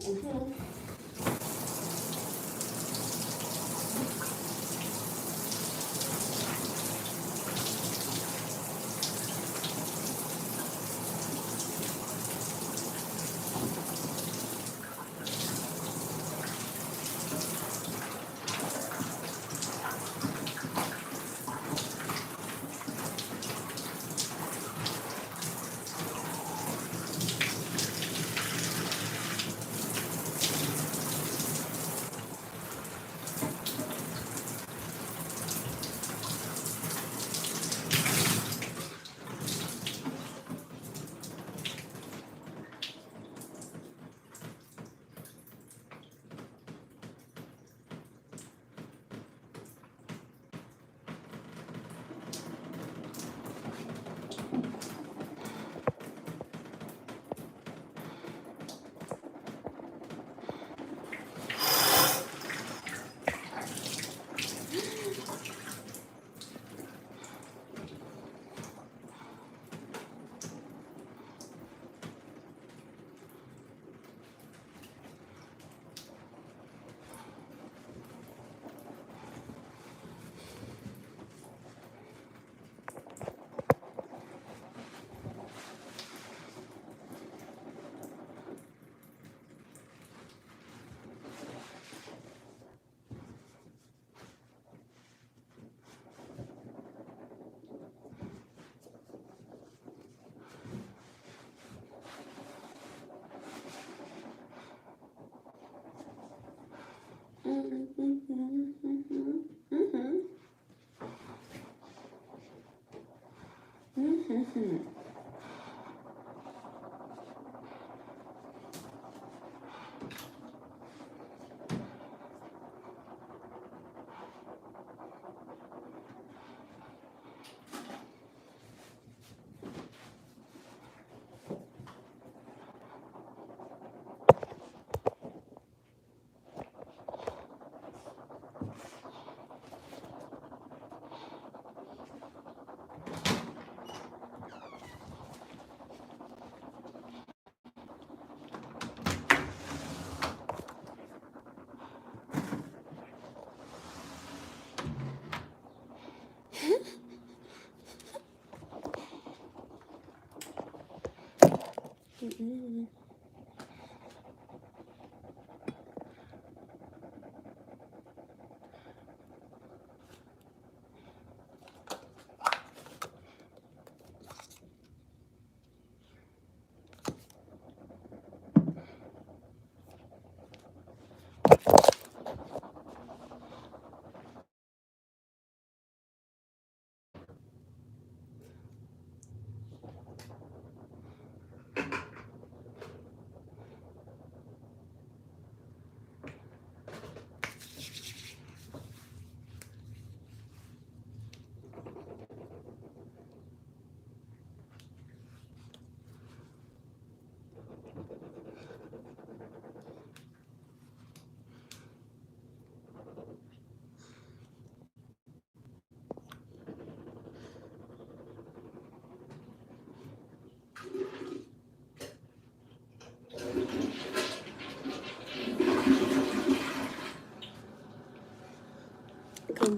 Good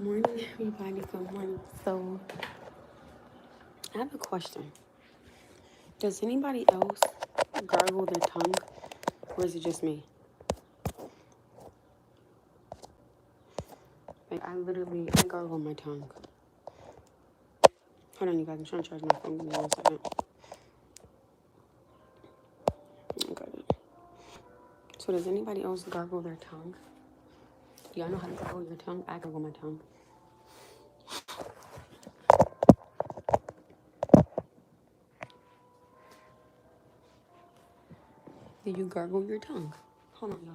morning, everybody. Good morning. So, I have a question. Does anybody else gargle their tongue, or is it just me? Like, I gargle my tongue. Hold on, you guys. I'm trying to charge my phone. Give me 1 second. I got it. So, does anybody else gargle their tongue? Do y'all know how to gargle your tongue? I gargle my tongue. Do you gargle your tongue? Hold on, y'all.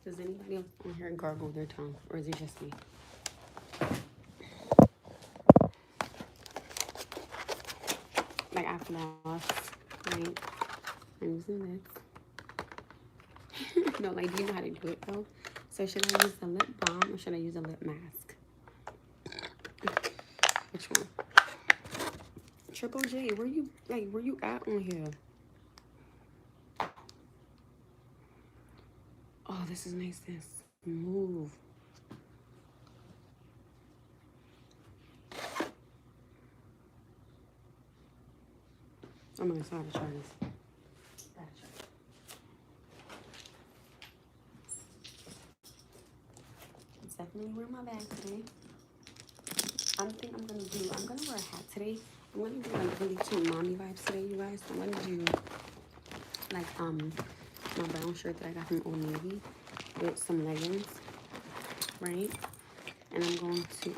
Does anybody else on here gargle their tongue, or is it just me? Like, I floss, right? I'm using this. No, like, do you know how to do it though? So should I use the lip balm or should I use a lip mask? Which one? Triple J, where you at on here? Oh, this is nice and smooth. I'm gonna try this. Definitely wear my bag today. I'm gonna wear a hat today. I'm gonna do like really cute mommy vibes today, you guys. I'm gonna do like my brown shirt that I got from Old Navy with some leggings, right? And I'm going to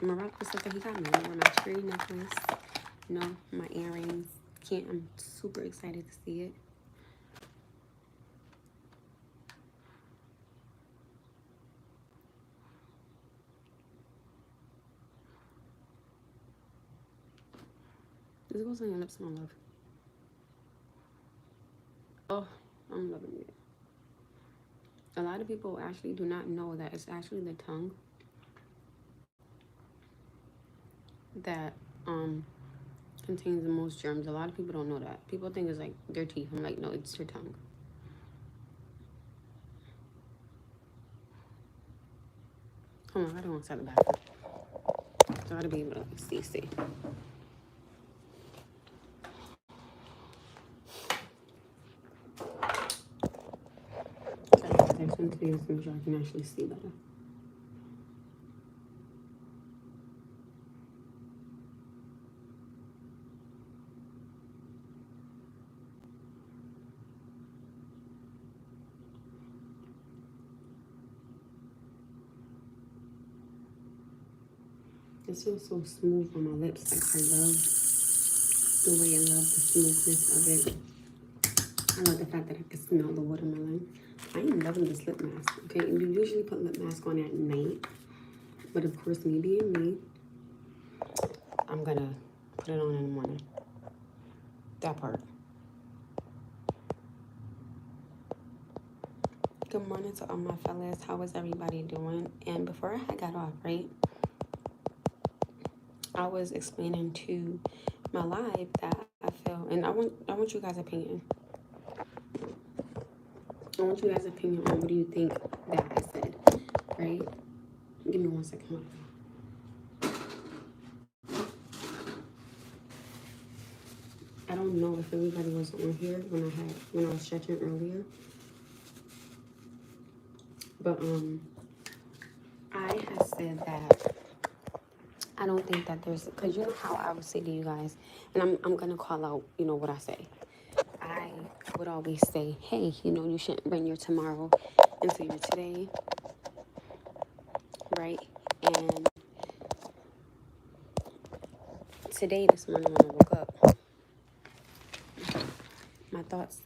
I'm gonna rock the stuff that he got me. I'm gonna wear my cherry necklace, you know, my earrings. I'm super excited to see it. This goes on your lips, my love. Oh, I'm loving it. A lot of people actually do not know that it's actually the tongue that contains the most germs. A lot of people don't know that. People think it's like their teeth. I'm like, no, it's your tongue. Hold on, I don't want to start the bathroom. So I gotta be able to see. Okay, there's one today to make sure I can actually see better. It feels so smooth on my lips. Like, I love the way I love the smoothness of it. I love the fact that I can smell the watermelon. I am loving this lip mask, okay? And you usually put lip mask on at night. But of course, me being me, I'm gonna put it on in the morning. That part. Good morning to all my fellas. How is everybody doing? And before I got off, right? I was explaining to my live that I feel, and I want you guys' opinion. I want you guys' opinion on what do you think that I said, right? Give me 1 second. I don't know if everybody was on here when I was stretching earlier, but I had said that I don't think that there's, because you know how I would say to you guys, and I'm gonna call out, you know, what I say. I would always say, hey, you know, you shouldn't bring your tomorrow into your today, right? And today, this morning when I woke up, my thoughts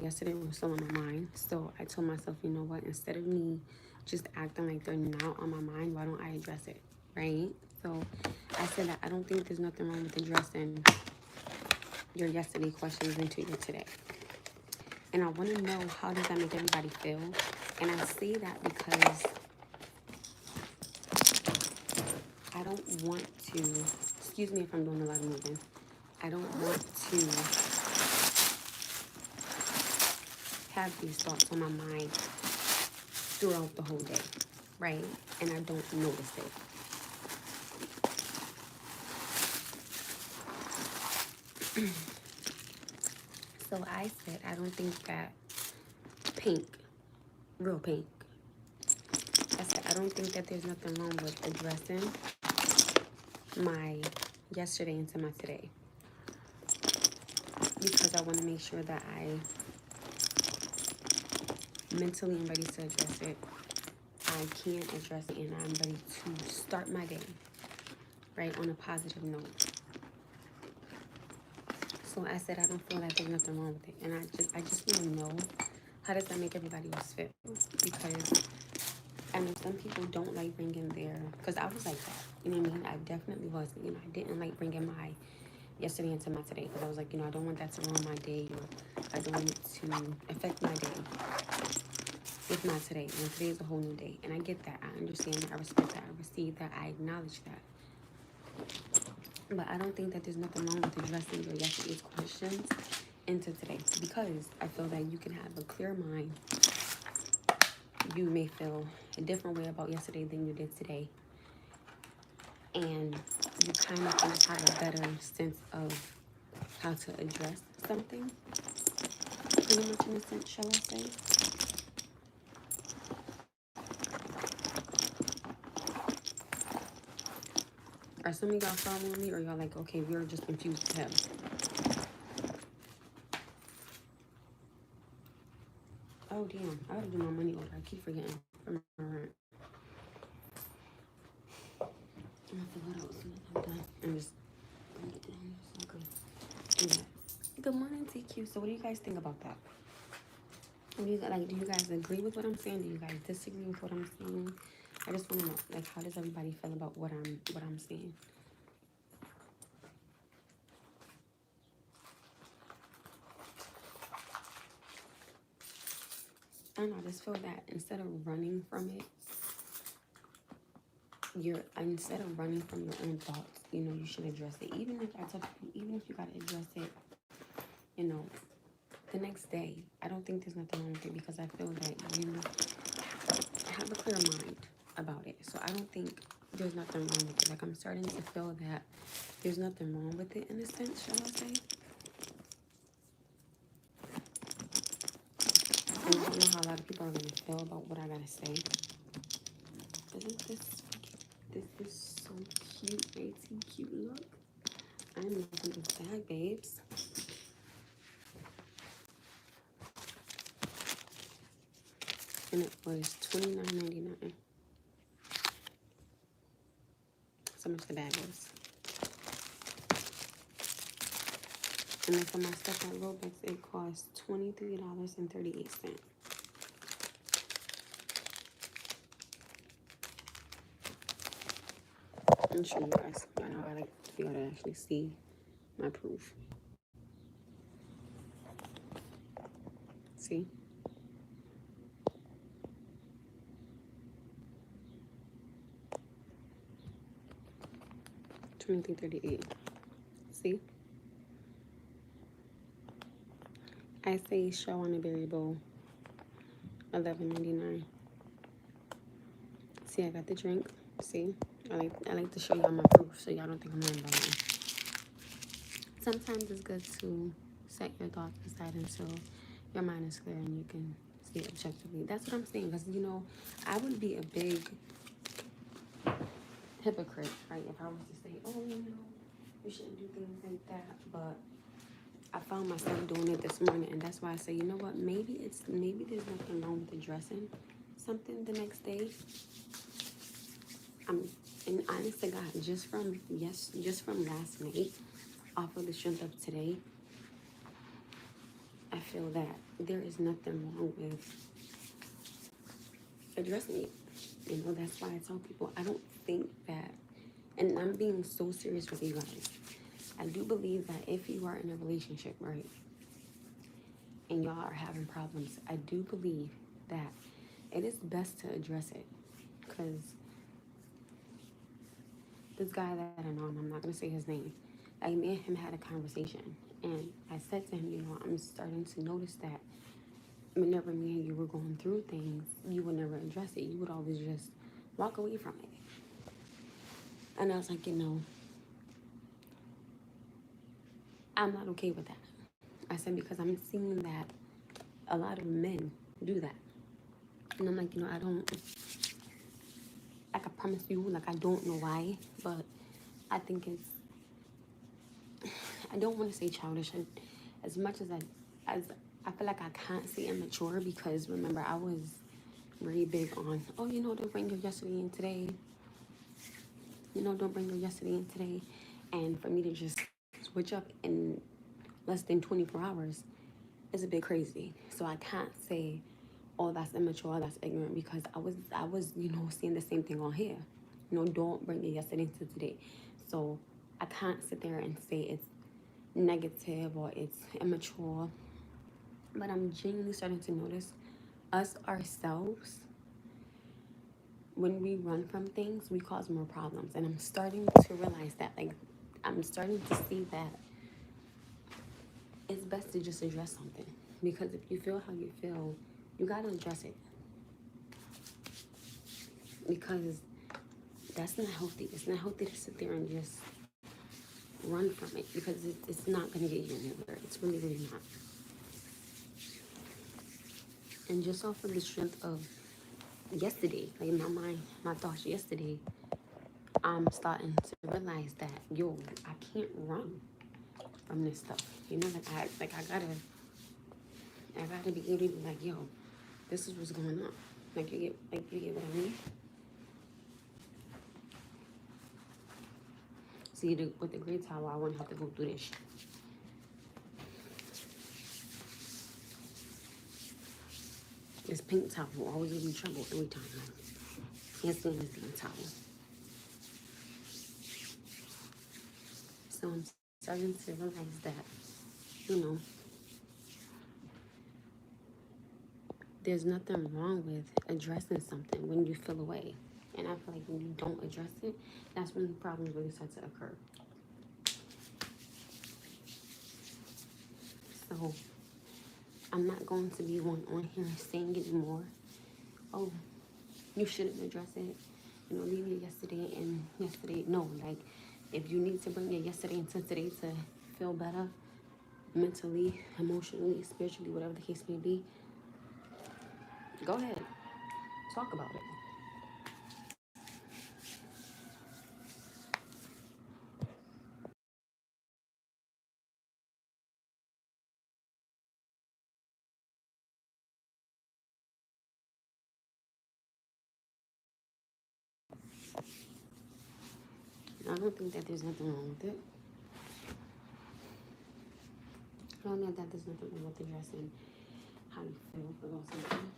yesterday were still on my mind. So I told myself, you know what, instead of me just acting like they're not on my mind, why don't I address it, right? So I said that I don't think there's nothing wrong with addressing your yesterday questions into your today. And I want to know, how does that make everybody feel? And I say that because I don't want to, excuse me if I'm doing a lot of moving, I don't want to have these thoughts on my mind throughout the whole day, right? And I don't notice it. So I said, I don't think that real pink, I said, I don't think that there's nothing wrong with addressing my yesterday into my today. Because I want to make sure that I mentally am ready to address it. I can address it and I'm ready to start my day, right, on a positive note. So I said, I don't feel like there's nothing wrong with it. And I just want to know, how does that make everybody else feel? Because I know some people don't like bringing their, because I was like that, you know what I mean? I definitely was, you know, I didn't like bringing my yesterday into my today, because I was like, you know, I don't want that to ruin my day, or I don't want it to affect my day with my today. And today is a whole new day. And I get that. I understand that. I respect that. I receive that. I acknowledge that. But I don't think that there's nothing wrong with addressing your yesterday's questions into today, because I feel that you can have a clear mind. You may feel a different way about yesterday than you did today. And you kind of can have a better sense of how to address something. Pretty much in a sense, shall I say. Are some of y'all following me, or y'all like, okay, we're just confused as hell? Oh, damn. I gotta do my money order. I keep forgetting from my rent. I'm gonna have to go out as soon as I'm done and just bring it down so I can do that. Good morning, TQ. So what do you guys think about that? What do you, like, do you guys agree with what I'm saying? Do you guys disagree with what I'm saying? I just want to know, like, how does everybody feel about what I'm saying? I don't know, I just feel that instead of running from it, instead of running from your own thoughts, you know, you should address it. Even if even if you gotta address it, you know, the next day. I don't think there's nothing wrong with it, because I feel that you have a clear mind about it. So I don't think there's nothing wrong with it. Like, I'm starting to feel that there's nothing wrong with it in a sense, shall I say? And I don't know how a lot of people are gonna feel about what I gotta say. Isn't this is so cute, racy, cute look? I'm loving this bag, babes. And it was $29.99. So much the bag was. And then for my stuff at Robux, it cost $23.38. I'm sure you guys, I know I like to be able to actually see my proof. See? $23.38. See? I say show on a berry bowl, $11.99. See, I got the drink. See? I like to show y'all my proof so y'all don't think I'm lying about it. Sometimes it's good to set your thoughts aside until your mind is clear and you can see it objectively. That's what I'm saying, because, you know, I would be a big hypocrite, right, if I was to say, oh, you know, you shouldn't do things like that. But I found myself doing it this morning, and that's why I say, you know what, maybe there's nothing wrong with addressing something the next day. And honest to God, just from last night, off of the strength of today, I feel that there is nothing wrong with addressing it. You know, that's why I tell people, I don't think that, and I'm being so serious with you guys, I do believe that if you are in a relationship, right, and y'all are having problems, I do believe that it is best to address it. Because this guy that I know, I'm not going to say his name, like, me and him had a conversation, and I said to him, you know, I'm starting to notice that whenever me and you were going through things, you would never address it. You would always just walk away from it. And I was like, you know, I'm not okay with that. I said, because I'm seeing that a lot of men do that. And I'm like, you know, I don't, like, I promise you, like, I don't know why, but I think it's, I don't want to say childish, as much as I feel like I can't say immature, because remember, I was really big on, oh, you know, don't bring your yesterday in today. You know, don't bring your yesterday in today. And for me to just switch up in less than 24 hours is a bit crazy. So I can't say, oh, that's immature, that's ignorant, because I was, you know, seeing the same thing on here. You know, don't bring your yesterday into today. So I can't sit there and say it's negative or it's immature. But I'm genuinely starting to notice us ourselves, when we run from things, we cause more problems. And I'm starting to realize that, like, I'm starting to see that it's best to just address something. Because if you feel how you feel, you gotta address it. Because that's not healthy. It's not healthy to sit there and just run from it, because it's not gonna get you anywhere. It's really, really not. And just off of the strength of yesterday, like my thoughts yesterday, I'm starting to realize that, yo, I can't run from this stuff. You know, I gotta be able to be like, yo, this is what's going on. You get what I mean? See, with the gray towel, I wouldn't have to go through this shit. This pink towel will always give me trouble every time. I can't stand this damn towel. So I'm starting to realize that, you know, there's nothing wrong with addressing something when you feel away. And I feel like when you don't address it, that's when problems really start to occur. So I'm not going to be one on here saying anymore, oh, you shouldn't address it. You know, leave your yesterday and yesterday. No, like, if you need to bring your yesterday into today to feel better, mentally, emotionally, spiritually, whatever the case may be, go ahead. Talk about it. I don't think that there's nothing wrong with it. I don't think that there's nothing wrong with addressing how you feel about something.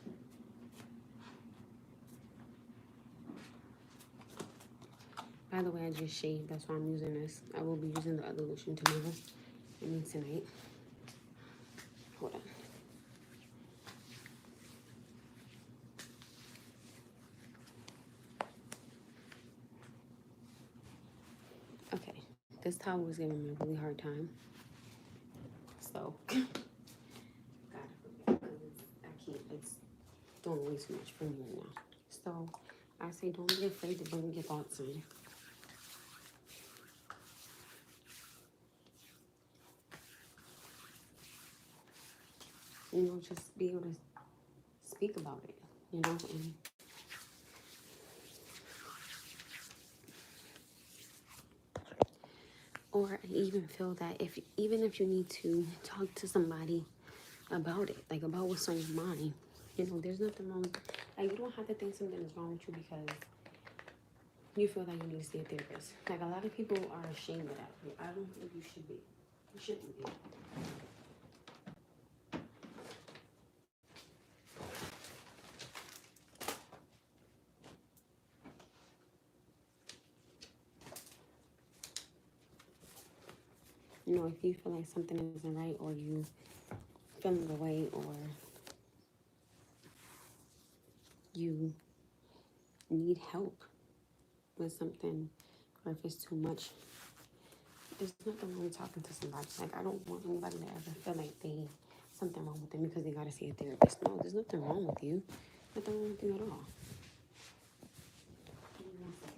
By the way, I just shaved. That's why I'm using this. I will be using the other lotion tomorrow. Tonight. Hold on. Okay. This towel was giving me a really hard time. So, God, I can't. It's doing way too much for me right now. So, I say don't be afraid to bring your thoughts in. You know, just be able to speak about it, you know, and or I even feel that even if you need to talk to somebody about it, like about what's on your mind, you know, there's nothing wrong. Like, you don't have to think something is wrong with you because you feel like you need to see a therapist. Like, a lot of people are ashamed of that. I don't think you should be. You shouldn't be. You know, if you feel like something isn't right, or you feeling away, or you need help with something, or if it's too much, there's nothing wrong with talking to somebody. Like, I don't want anybody to ever feel like something wrong with them because they gotta see a therapist. No, there's nothing wrong with you. Nothing wrong with you at all. Give me 1 second.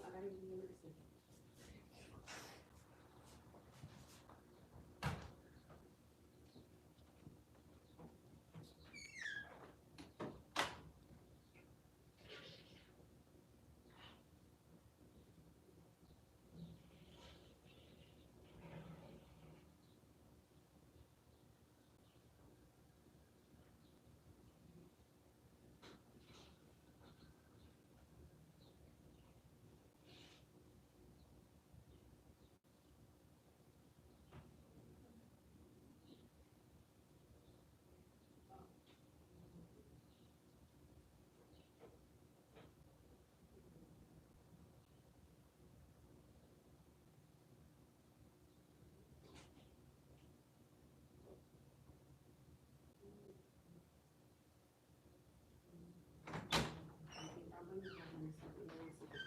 I gotta give you medicine. I'll bring you back in a second. Give me a second.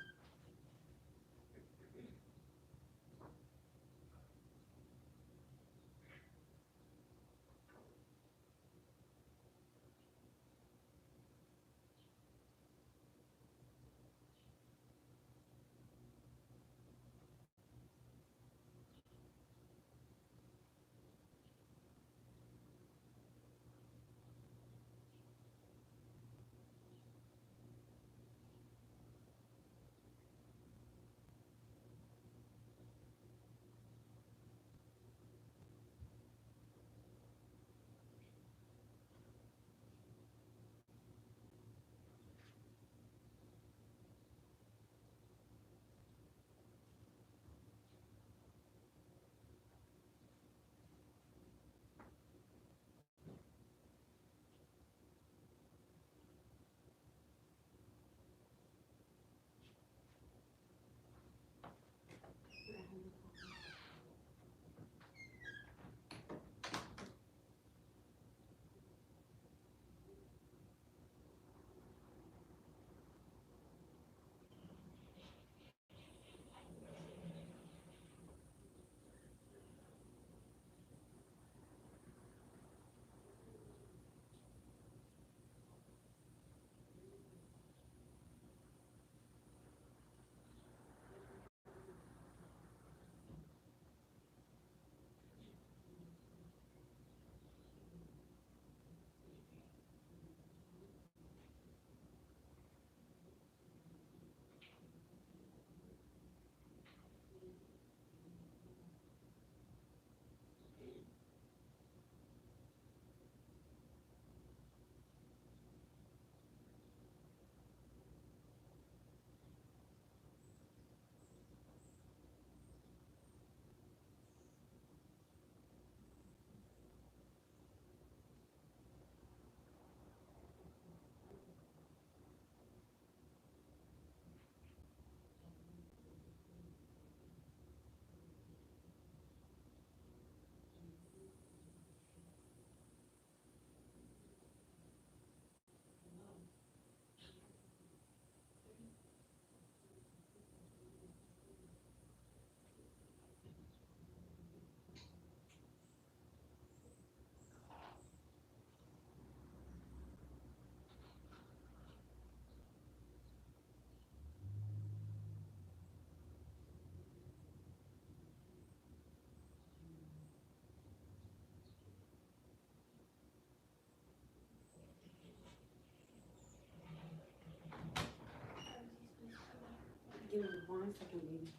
Give me 1 second, baby.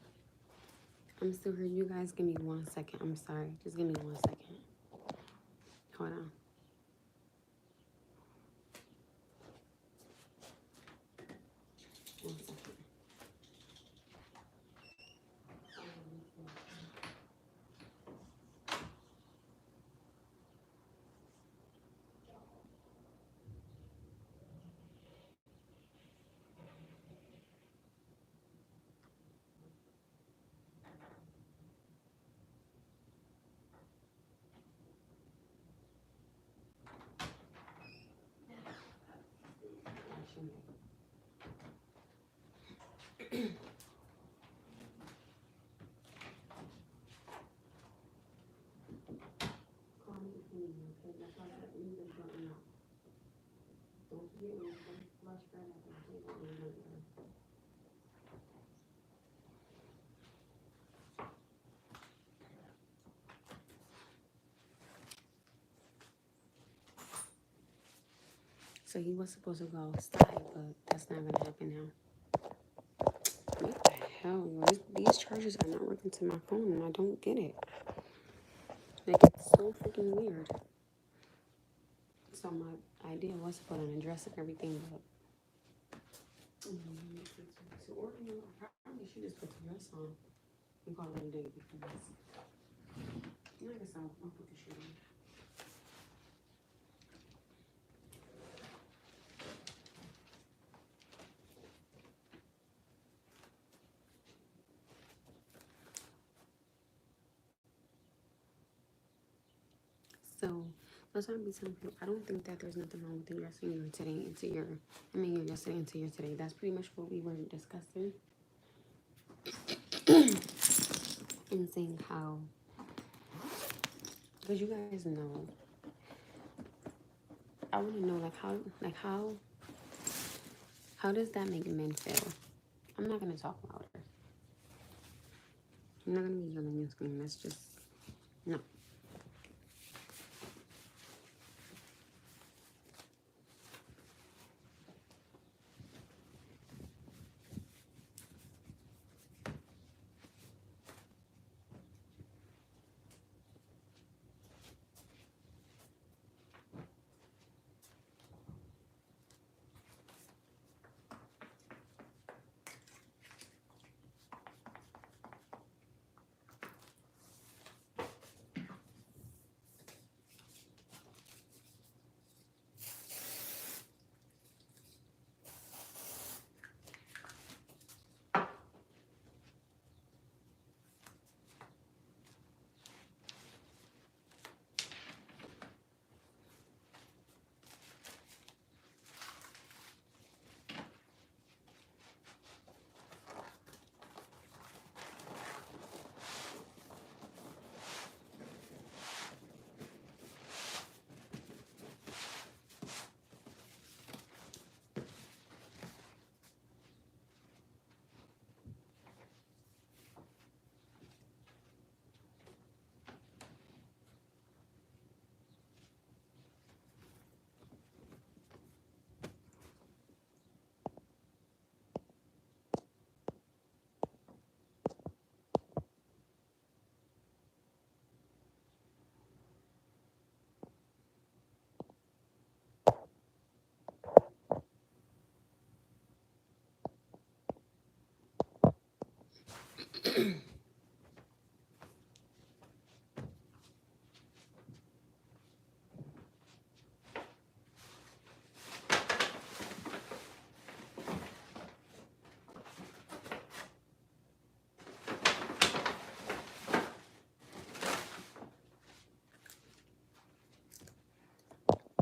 I'm still here. You guys give me 1 second. I'm sorry. Just give me 1 second. Hold on. 1 second. Call me if you need me, okay? That's why I said leave the button out. Don't forget when you flush right after the table. So he was supposed to go outside, but that's not gonna happen now. What the hell? These chargers are not working to my phone, and I don't get it. Like, it's so freaking weird. So my idea was to put on a dress and everything, but to order, I probably should just put the dress on and call it a day because I guess I'll put the shit on. So that's why I'm be telling people I don't think that there's nothing wrong with the dressing your today into your your yesterday into your today. That's pretty much what we were discussing. And saying how, because you guys know, I want to know how does that make men feel? I'm not gonna talk louder. I'm not gonna be yelling and screaming. That's just no.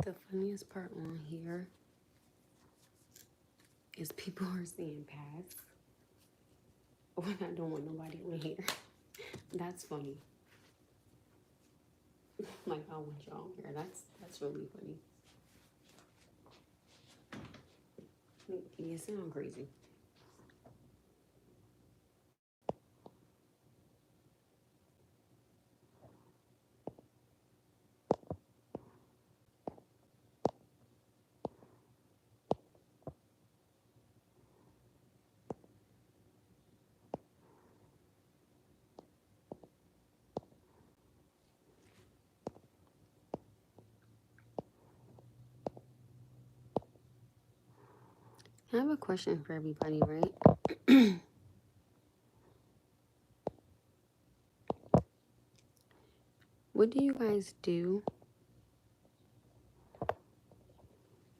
The funniest part on here is people are saying pass when I don't want nobody on here. That's funny. Like I want y'all here. That's really funny. You sound crazy. I have a question for everybody, right? What do you guys do?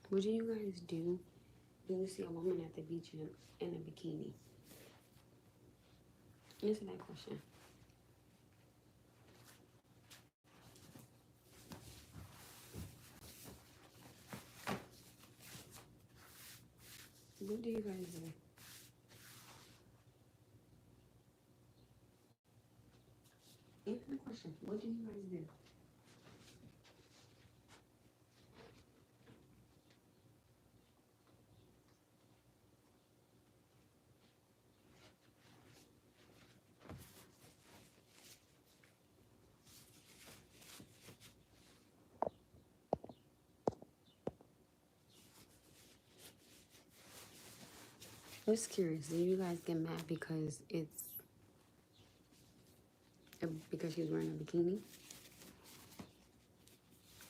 What do you guys do when you see a woman at the beach in a bikini? Answer that question. What do you guys do? Answer the question. What do you guys do? just curious. Do you guys get mad because because she's wearing a bikini?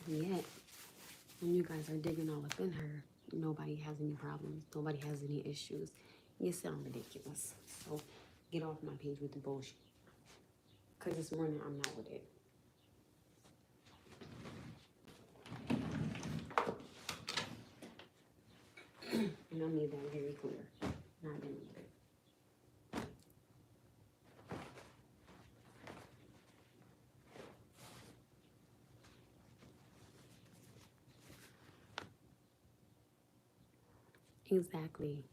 Yet, when you guys are digging all up in her, nobody has any problems. Nobody has any issues. You sound ridiculous. So get off my page with the bullshit. Because this morning I'm not with it. And I made that very clear. Not dealing with it. Exactly.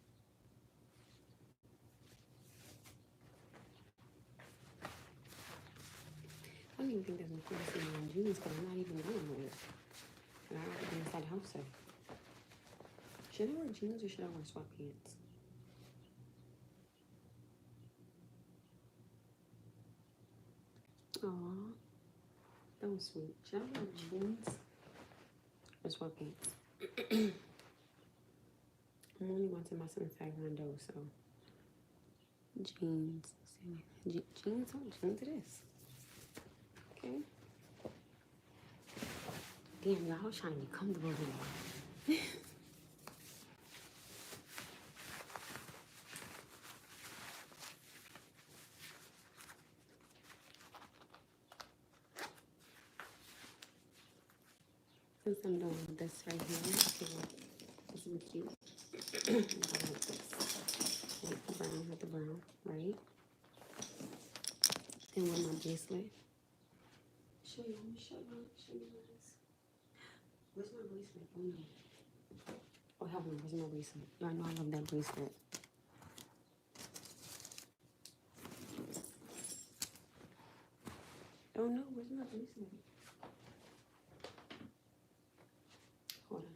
I don't even think there's no privacy in my jeans because I'm not even dealing with it. And I have to be inside the house. So. Should I wear jeans or should I wear sweatpants? Aww. That was sweet. Should I wear jeans or sweatpants? I'm only going to my son's taekwondo, so jeans. Jeans it is. Okay. Damn, y'all trying to be comfortable here. Since I'm doing this right here, this is cute. I like this. Like the brown with the brown, right? And with my bracelet. Let me show you guys. Where's my bracelet? Oh no. Oh hell no, where's my bracelet? Y'all know I love that bracelet. Oh no, where's my bracelet? Hold on.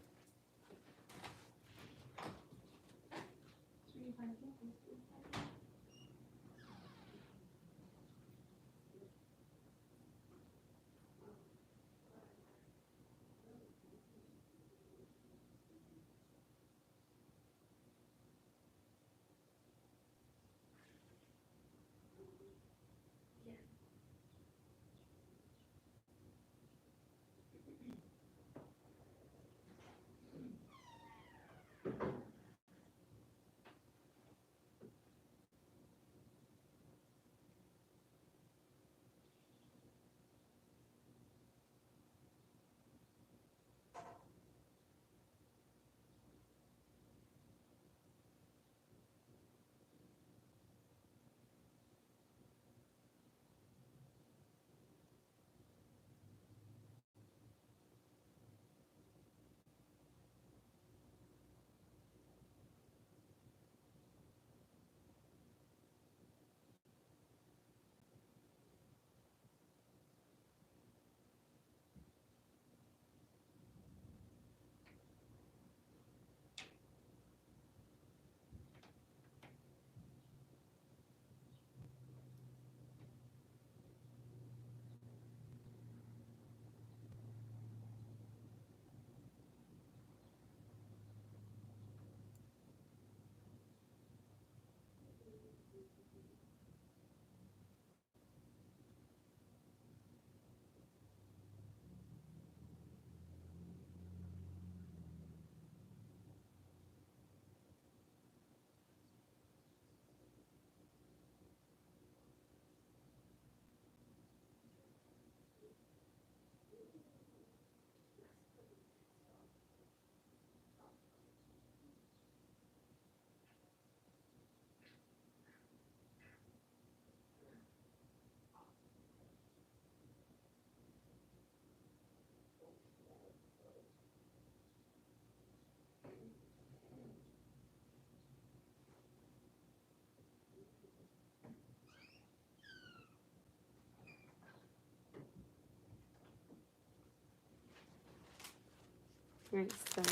Right, so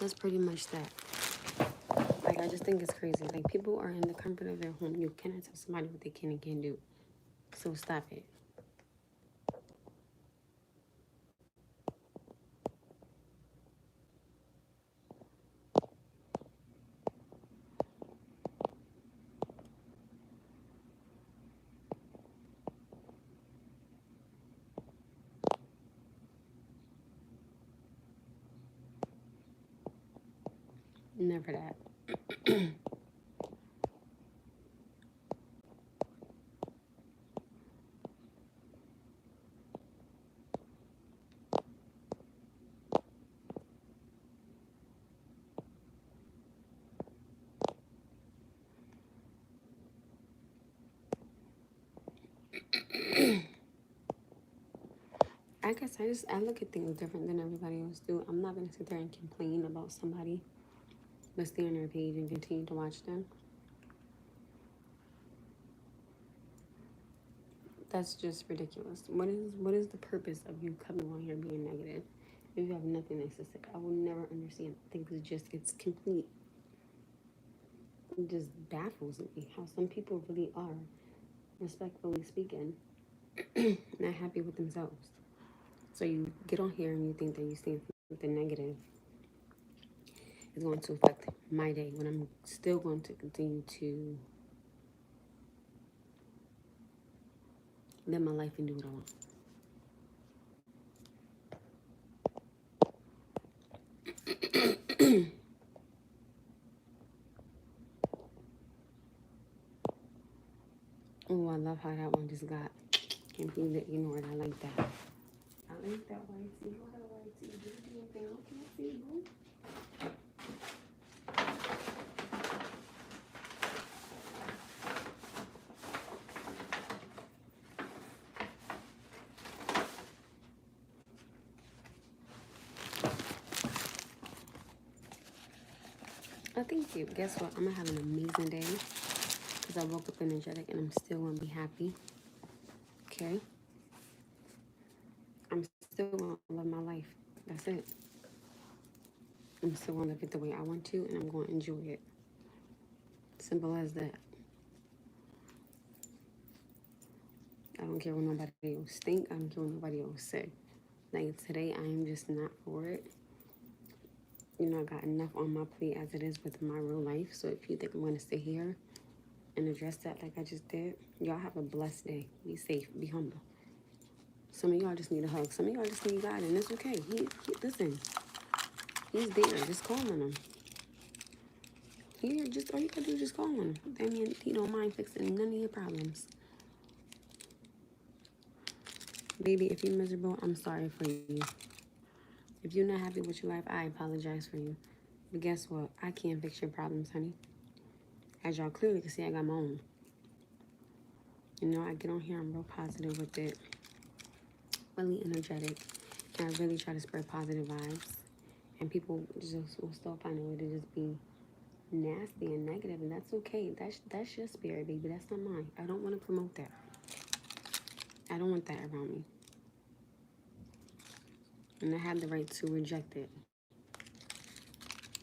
that's pretty much that. Like, I just think it's crazy. Like, people are in the comfort of their home. You cannot tell somebody what they can and can't do. So stop it. Never that. I guess I look at things different than everybody else do. I'm not gonna sit there and complain about somebody, but stay on their page and continue to watch them. That's just ridiculous. What is the purpose of you coming on here being negative if you have nothing nice to say? I will never understand. I think it's complete. It just baffles me how some people really are, respectfully speaking, not happy with themselves. So you get on here and you think that you saying something negative is going to affect my day when I'm still going to continue to live my life and do what I want. Oh, I love how that one just got completely ignored. I like that. I like that white tea. What that white tea? Do you do anything else? Can I see, boo? Thank you. Guess what? I'm gonna have an amazing day because I woke up energetic and I'm still gonna be happy. Okay? I'm still gonna live my life. That's it. I'm still gonna live it the way I want to and I'm gonna enjoy it. Simple as that. I don't care what nobody else think. I don't care what nobody else say. Like today, I am just not for it. You know, I got enough on my plate as it is with my real life. So if you think I'm going to sit here and address that like I just did, y'all have a blessed day. Be safe. Be humble. Some of y'all just need a hug. Some of y'all just need God, and it's okay. Listen, he's there. Just call on him. All you gotta do is just call on him. I mean, he don't mind fixing none of your problems. Baby, if you're miserable, I'm sorry for you. If you're not happy with your life, I apologize for you. But guess what? I can't fix your problems, honey. As y'all clearly can see, I got my own. You know, I get on here, I'm real positive with it. Really energetic. And I really try to spread positive vibes. And people just will still find a way to just be nasty and negative. And that's okay. That's your spirit, baby. That's not mine. I don't want to promote that. I don't want that around me. And I have the right to reject it.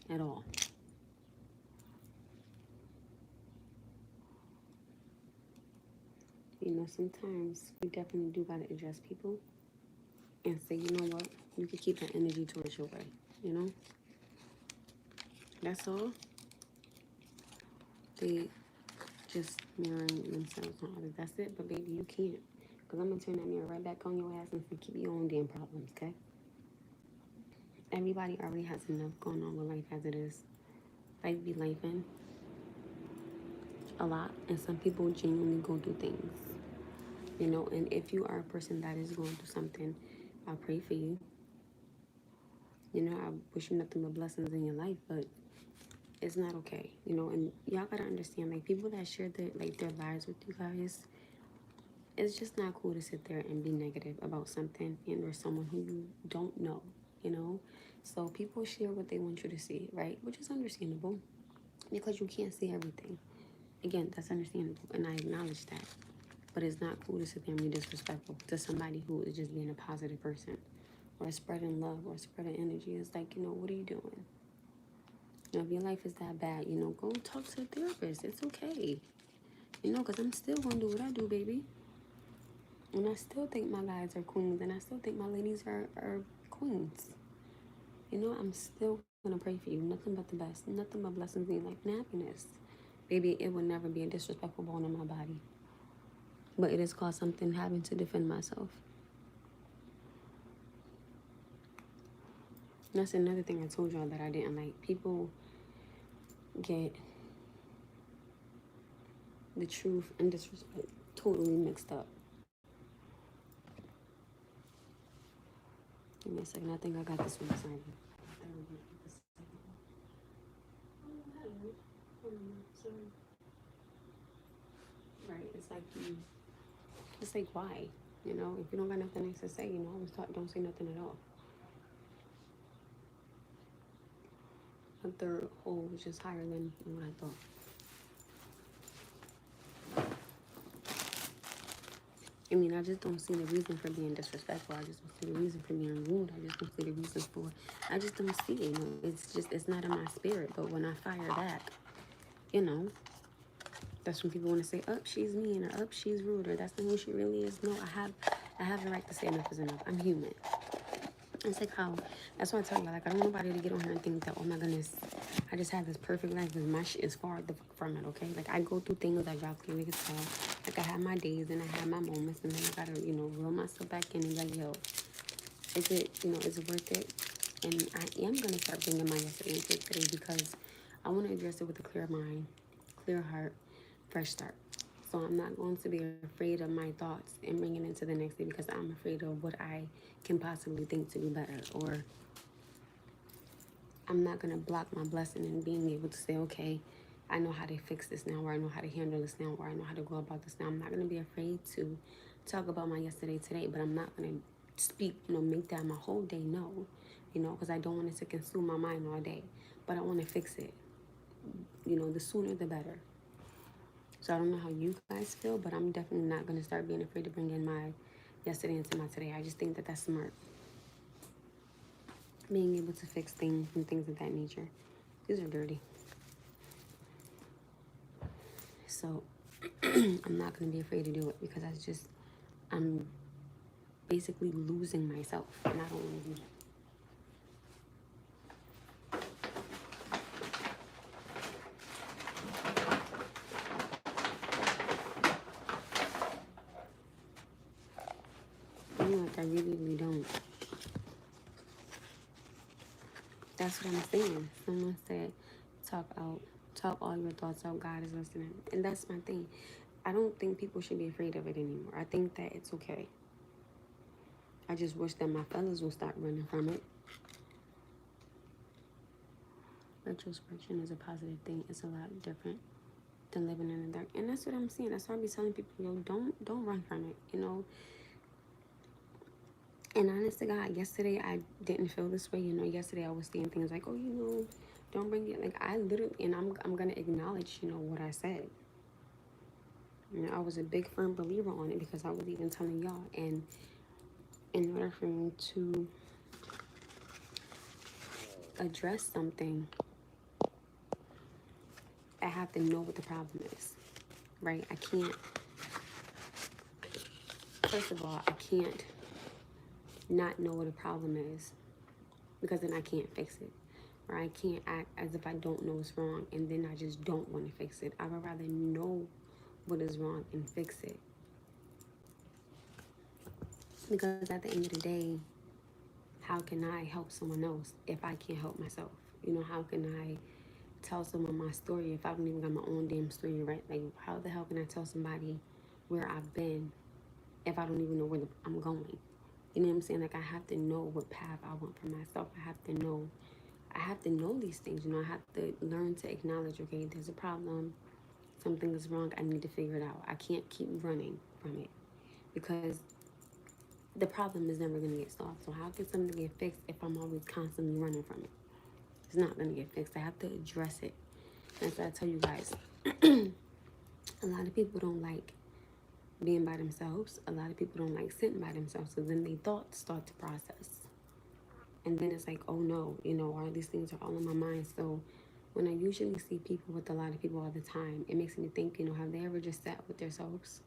At all. You know, sometimes we definitely do gotta address people and say, you know what, you can keep that energy towards your way, you know? That's all. They just mirroring themselves on others. That's it, but baby, you can't. Because I'm gonna turn that mirror right back on your ass and keep your own damn problems, okay? Everybody already has enough going on with life as it is. Life be lifing a lot, and some people genuinely go through things. You know, and if you are a person that is going through something, I pray for you. You know, I wish you nothing but blessings in your life, but it's not okay. You know, and y'all gotta understand, like, people that share their lives with you guys, it's just not cool to sit there and be negative about something and or someone who you don't know, you know? So people share what they want you to see, right? Which is understandable because you can't see everything. Again, that's understandable, and I acknowledge that. But it's not cool to sit there and be disrespectful to somebody who is just being a positive person or spreading love or spreading energy. It's like, you know, what are you doing? You know, if your life is that bad, you know, go talk to a therapist. It's okay. You know, because I'm still going to do what I do, baby. And I still think my guys are queens. And I still think my ladies are queens. You know, I'm still going to pray for you. Nothing but the best. Nothing but blessings in your life and happiness. Baby, it will never be a disrespectful bone in my body. But it has caused something having to defend myself. And that's another thing I told y'all that I didn't like. People get the truth and disrespect totally mixed up. Give me a second. I think I got this one signed. Right. It's like why? You know, if you don't got nothing nice to say, you know, I was taught don't say nothing at all. A third hole was just higher than what I thought. I mean, I just don't see the reason for being disrespectful. I just don't see the reason for being rude. I just don't see the reason for. I just don't see it. You know, it's not in my spirit. But when I fire back, you know, that's when people want to say, "Up, she's mean," or "Up, she's rude," or "That's not who she really is." No, I have the right to say enough is enough. I'm human. It's like how, that's why I tell you, like, I don't want nobody to get on here and think that, oh my goodness, I just have this perfect life, because my shit is far from it, okay? Like, I go through things like y'all can tell. Like, I have my days and I have my moments, and then I gotta, you know, reel myself back in and be like, yo, is it, you know, is it worth it? And I am gonna start bringing my yesterday into today, because I want to address it with a clear mind, clear heart, fresh start. So I'm not going to be afraid of my thoughts and bring it into the next day, because I'm afraid of what I can possibly think to be better. Or I'm not going to block my blessing and being able to say, okay, I know how to fix this now, or I know how to handle this now, or I know how to go about this now. I'm not going to be afraid to talk about my yesterday today, but I'm not going to speak, you know, make that my whole day. No, you know, because I don't want it to consume my mind all day, but I want to fix it. You know, the sooner the better. So I don't know how you guys feel, but I'm definitely not going to start being afraid to bring in my yesterday into my today. I just think that that's smart. Being able to fix things and things of that nature. These are dirty. So I'm not going to be afraid to do it, because I'm basically losing myself, and I don't want to do that. Like, I really don't. That's what I'm saying. Someone said, talk all your thoughts out. God is listening. And that's my thing. I don't think people should be afraid of it anymore. I think that it's okay. I just wish that my fellas will stop running from it. Retrospection is a positive thing. It's a lot different than living in the dark. And that's what I'm saying. That's why I be telling people, yo, don't run from it, you know. And honest to God, yesterday I didn't feel this way. You know, yesterday I was saying things like, oh, you know, don't bring it. Like, I literally, and I'm going to acknowledge, you know, what I said. You know, I was a big firm believer on it, because I was even telling y'all. And in order for me to address something, I have to know what the problem is, right? I can't, first of all, I can't not know what a problem is, because then I can't fix it. Or I can't act as if I don't know what's wrong, and then I just don't want to fix it. I would rather know what is wrong and fix it. Because at the end of the day, how can I help someone else if I can't help myself? You know, how can I tell someone my story if I don't even got my own damn story, right? Like, how the hell can I tell somebody where I've been if I don't even know where I'm going? You know what I'm saying? Like, I have to know what path I want for myself. I have to know these things. You know, I have to learn to acknowledge, okay, there's a problem. Something is wrong. I need to figure it out. I can't keep running from it, because the problem is never going to get solved. So how can something get fixed if I'm always constantly running from it? It's not going to get fixed. I have to address it. And so I tell you guys, a lot of people don't like being by themselves. A lot of people don't like sitting by themselves. So then they thoughts start to process. And then it's like, oh no, you know, all these things are all in my mind. So when I usually see people with a lot of people all the time, it makes me think, you know, have they ever just sat with themselves?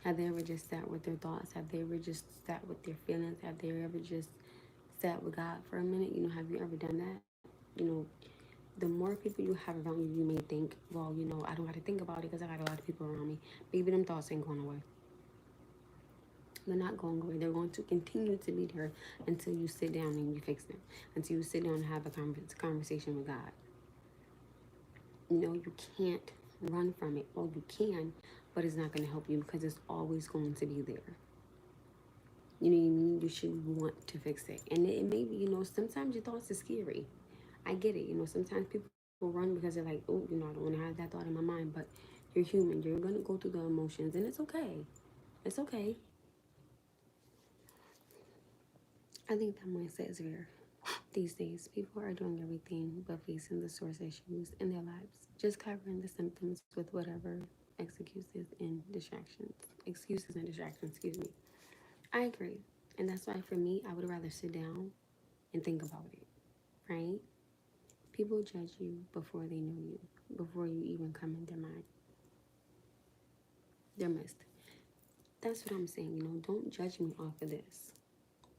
Have they ever just sat with their thoughts? Have they ever just sat with their feelings? Have they ever just sat with God for a minute? You know, have you ever done that? You know, the more people you have around you, you may think, well, you know, I don't have to think about it because I got a lot of people around me. Maybe them thoughts ain't going away. They're not going away. They're going to continue to be there until you sit down and you fix them. Until you sit down and have a conversation with God. You know, you can't run from it. Well, you can, but it's not going to help you because it's always going to be there. You know what I mean? You should want to fix it. And it may be, you know, sometimes your thoughts are scary. I get it. You know, sometimes people run because they're like, oh, you know, I don't want to have that thought in my mind. But you're human. You're going to go through the emotions, and it's okay. It's okay. I think that mindset is rare. These days, people are doing everything but facing the source issues in their lives, just covering the symptoms with whatever excuses and distractions. Excuses and distractions, excuse me. I agree. And that's why for me, I would rather sit down and think about it, right? People judge you before they know you, before you even come in their mind. They're missed. That's what I'm saying, you know, don't judge me off of this,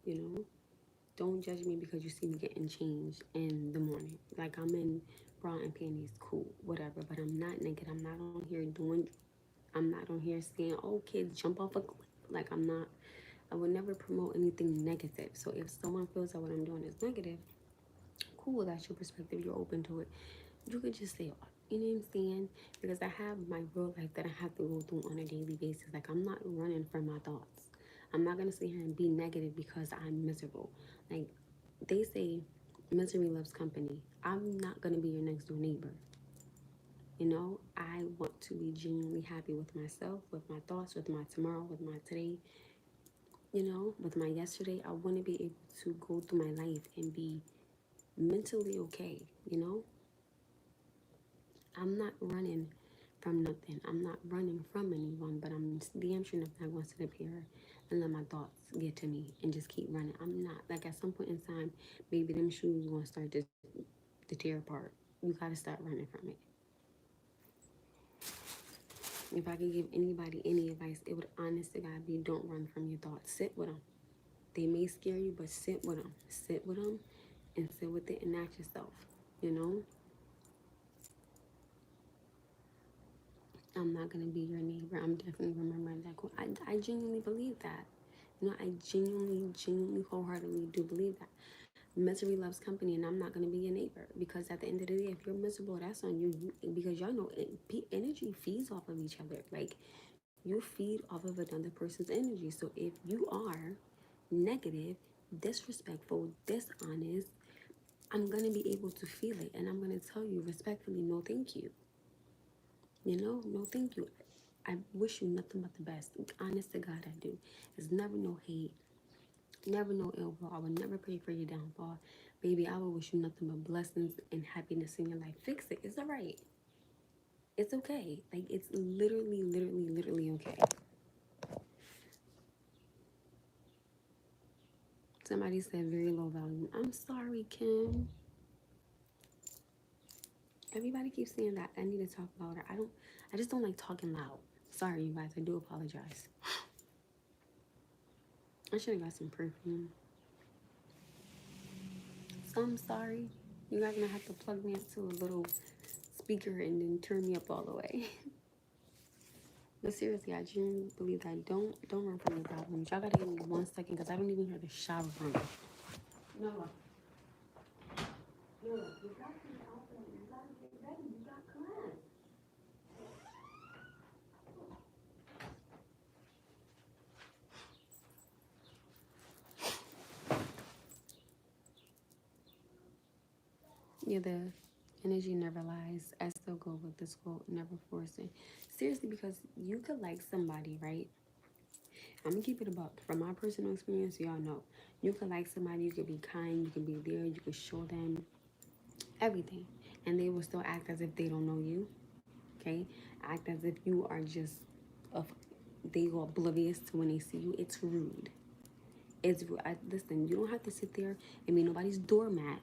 you know? Don't judge me because you see me getting changed in the morning. Like I'm in bra and panties, cool, whatever. But I'm not naked. I'm not on here doing. I'm not on here saying, "Oh, kids, jump off a cliff." Like I'm not. I would never promote anything negative. So if someone feels that what I'm doing is negative, cool. That's your perspective. You're open to it. You could just say, you know what I'm saying? Because I have my real life that I have to go through on a daily basis. Like I'm not running from my thoughts. I'm not gonna sit here and be negative because I'm miserable. Like they say, misery loves company. I'm not gonna be your next door neighbor. You know, I want to be genuinely happy with myself, with my thoughts, with my tomorrow, with my today, you know, with my yesterday. I want to be able to go through my life and be mentally okay, you know? I'm not running from nothing. I'm not running from anyone, but I'm damn sure not going to sit up here and let my thoughts get to me and just keep running. I'm not. Like at some point in time, maybe them shoes going to start to tear apart. You got to start running from it. If I could give anybody any advice, it would honest to God be don't run from your thoughts. Sit with them. They may scare you, but sit with them. Sit with them and sit with it and ask yourself, you know, I'm not going to be your neighbor. I'm definitely remembering that quote. I genuinely believe that. You know, I genuinely, wholeheartedly do believe that. Misery loves company, and I'm not going to be your neighbor because at the end of the day, if you're miserable, that's on you. Because y'all know energy feeds off of each other. Like, you feed off of another person's energy. So if you are negative, disrespectful, dishonest, I'm going to be able to feel it. And I'm going to tell you respectfully, no, thank you. You know, no, thank you. I wish you nothing but the best. Honest to God, I do. There's never no hate, never no ill will. I would never pray for your downfall. Baby, I would wish you nothing but blessings and happiness in your life. Fix it. It's all right. It's okay. Like, it's literally okay. Somebody said very low volume. I'm sorry, Kim. Everybody keeps saying that. I need to talk louder. I just don't like talking loud. Sorry, you guys. I do apologize. I should have got some perfume. So I'm sorry. You guys gonna have to plug me up to a little speaker and then turn me up all the way. But seriously, I genuinely believe that don't run from your problems. Y'all gotta give me 1 second because I don't even hear the shower room. No, no, you got to be open. You gotta get ready. You got class. Yeah, the energy never lies. I still go with this quote, never force it. Seriously, because you could like somebody, right? I'm gonna keep it a buck. From my personal experience, y'all know. You could like somebody, you could be kind, you could be there, you could show them everything. And they will still act as if they don't know you. Okay? Act as if you are just of they go oblivious to when they see you. It's rude. It's rude. Listen, you don't have to sit there and be nobody's doormat.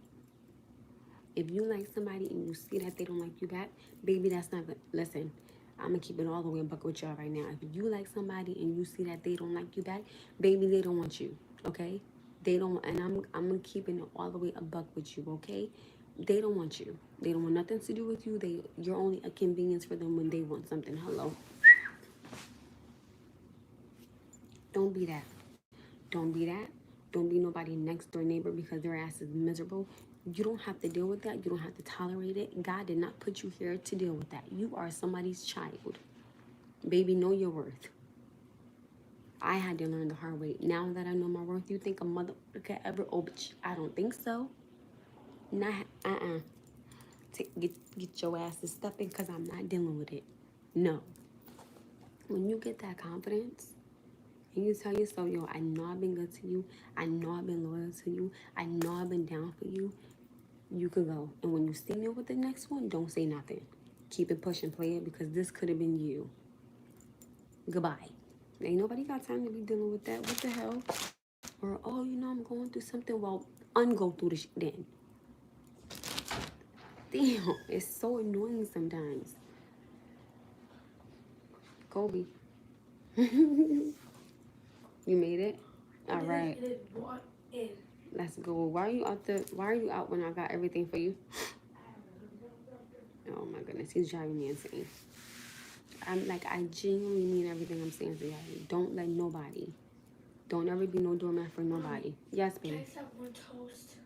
If you like somebody and you see that they don't like you back, baby, that's not good. Listen, I'm gonna keep it all the way a buck with y'all right now. If you like somebody and you see that they don't like you back, baby, they don't want you. Okay? They don't, and I'm gonna keep it all the way a buck with you. Okay? They don't want you. They don't want nothing to do with you. You're only a convenience for them when they want something. Hello. Don't be that. Don't be that. Don't be nobody next door neighbor because their ass is miserable. You don't have to deal with that. You don't have to tolerate it. God did not put you here to deal with that. You are somebody's child. Baby, know your worth. I had to learn the hard way. Now that I know my worth, you think a mother could ever, oh, bitch, I don't think so. Not, get your ass to stepping because I'm not dealing with it. No. When you get that confidence, and you tell yourself, yo, I know I've been good to you. I know I've been loyal to you. I know I've been down for you. You could go. And when you see me with the next one, don't say nothing. Keep it pushing, play it, because this could have been you. Goodbye. Ain't nobody got time to be dealing with that. What the hell? Or, oh, you know, I'm going through something. Well, ungo through the shit then. Damn, it's so annoying sometimes. Kobe. You made it? All right. Let's go. Why are you out when I got everything for you? Oh my goodness, he's driving me insane. I genuinely mean everything I'm saying to you. Don't let nobody. Don't ever be no doormat for nobody. Yes, baby. Can I have one toast?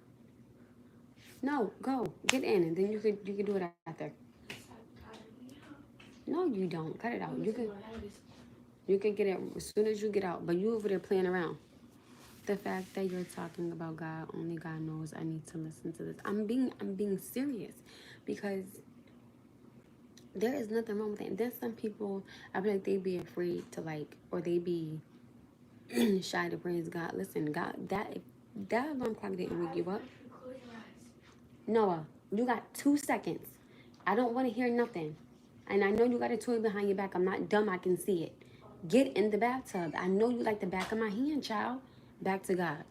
No, go. Get in and then you could do it after. No, you don't. Cut it out. You could get it as soon as you get out, but you over there playing around. The fact that you're talking about God, only God knows. I need to listen to this. I'm being serious, because there is nothing wrong with it. And then some people, I feel like they be afraid to or they be shy to praise God. Listen, God, that alarm clock didn't wake you up. Noah, you got 2 seconds. I don't want to hear nothing. And I know you got a toy behind your back. I'm not dumb. I can see it. Get in the bathtub. I know you like the back of my hand, child. Back to God.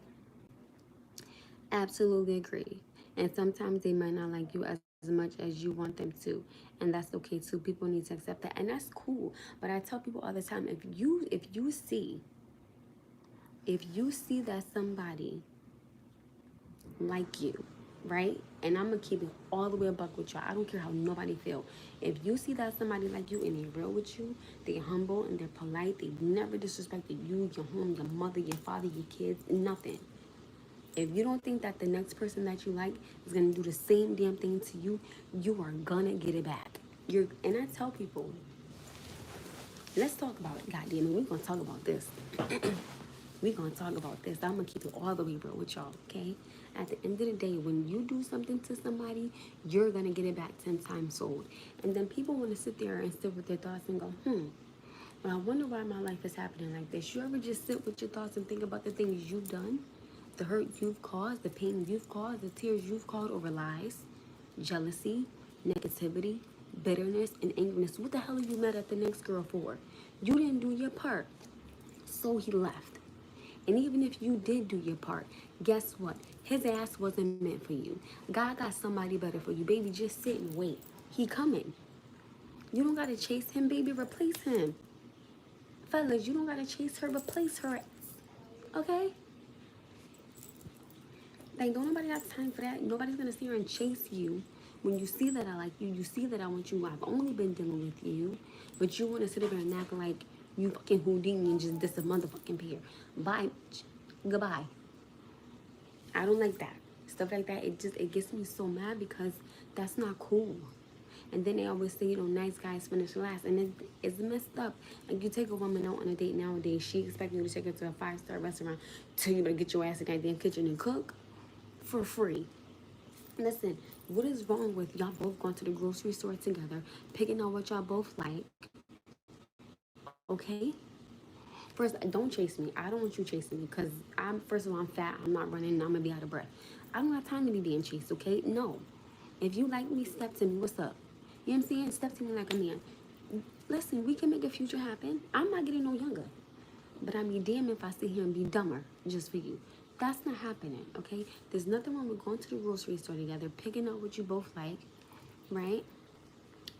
Absolutely agree. And sometimes they might not like you as much as you want them to. And that's okay too. People need to accept that. And that's cool. But I tell people all the time, if you see that somebody like you, right? And I'm gonna keep it all the way a buck with y'all. I don't care how nobody feel. If you see that somebody like you and they real with you, they humble and they're polite, they never disrespected you, your home, your mother, your father, your kids, nothing. If you don't think that the next person that you like is gonna do the same damn thing to you, you are gonna get it back. And I tell people, let's talk about it. God damn it, we're gonna talk about this. We're gonna talk about this. I'm gonna keep it all the way real with y'all, okay? At the end of the day, when you do something to somebody, you're gonna get it back 10 times sold. And then people wanna sit there and sit with their thoughts and go, well, I wonder why my life is happening like this. You ever just sit with your thoughts and think about the things you've done? The hurt you've caused, the pain you've caused, the tears you've caused over lies, jealousy, negativity, bitterness, and angerness. What the hell are you mad at the next girl for? You didn't do your part, so he left. And even if you did do your part, guess what? His ass wasn't meant for you. God got somebody better for you. Baby, just sit and wait. He coming. You don't gotta chase him, baby. Replace him. Fellas, you don't gotta chase her. Replace her. Okay? Like, don't nobody have time for that. Nobody's gonna sit here and chase you. When you see that I like you, you see that I want you. I've only been dealing with you, but you want to sit there and act like you fucking Houdini and just diss a motherfucking pair. Bye. Goodbye. I don't like that. Stuff like that, it gets me so mad, because that's not cool. And then they always say, nice guys finish last. And it's messed up. Like, you take a woman out on a date nowadays, she expecting you to take her to a 5-star restaurant, tell you to get your ass in the goddamn kitchen and cook for free. Listen, what is wrong with y'all both going to the grocery store together, picking out what y'all both like, okay? First, don't chase me. I don't want you chasing me, because first of all, I'm fat, I'm not running, and I'm going to be out of breath. I don't have time to be being chased, okay? No. If you like me, step to me. What's up? You know what I'm saying? Step to me like a man. Listen, we can make a future happen. I'm not getting no younger. But I'd be damned if I sit here and be dumber just for you. That's not happening, okay? There's nothing wrong with going to the grocery store together, picking up what you both like, right?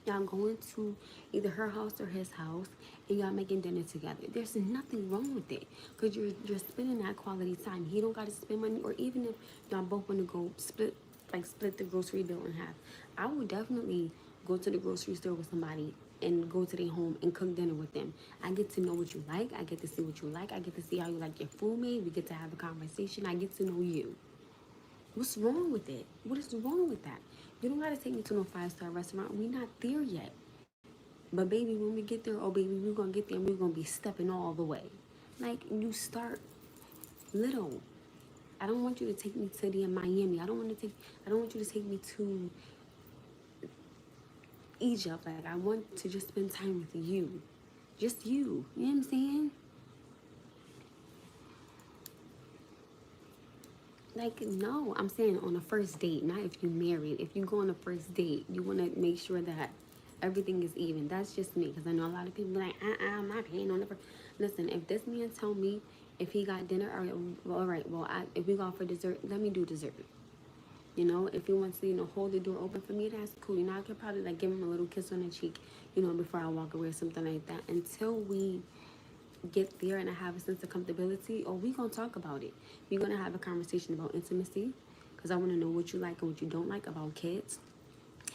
Y'all going to either her house or his house, and y'all making dinner together. There's nothing wrong with it, because you're spending that quality time. He don't got to spend money, or even if y'all both want to go split the grocery bill in half. I would definitely go to the grocery store with somebody and go to their home and cook dinner with them. I get to know what you like. I get to see what you like. I get to see how you like your food made. We get to have a conversation. I get to know you. What's wrong with it? What is wrong with that? You don't gotta take me to no 5-star restaurant. We not there yet. But baby, when we get there, oh baby, we're gonna get there and we're gonna be stepping all the way. Like, you start little. I don't want you to take me to the Miami. I don't want you to take me to Egypt. Like, I want to just spend time with you. Just you. You know what I'm saying? Like, no, I'm saying on a first date, not if you're married. If you go on a first date, you want to make sure that everything is even. That's just me, because I know a lot of people be like, I'm not paying on the first. Listen, if this man tell me if he got dinner, all right, well, if we go out for dessert, let me do dessert. You know, if he wants to, hold the door open for me, that's cool. I could probably, like, give him a little kiss on the cheek, before I walk away or something like that. Until we get there and I have a sense of comfortability, or we gonna talk about it. We're gonna have a conversation about intimacy, because I want to know what you like and what you don't like about kids.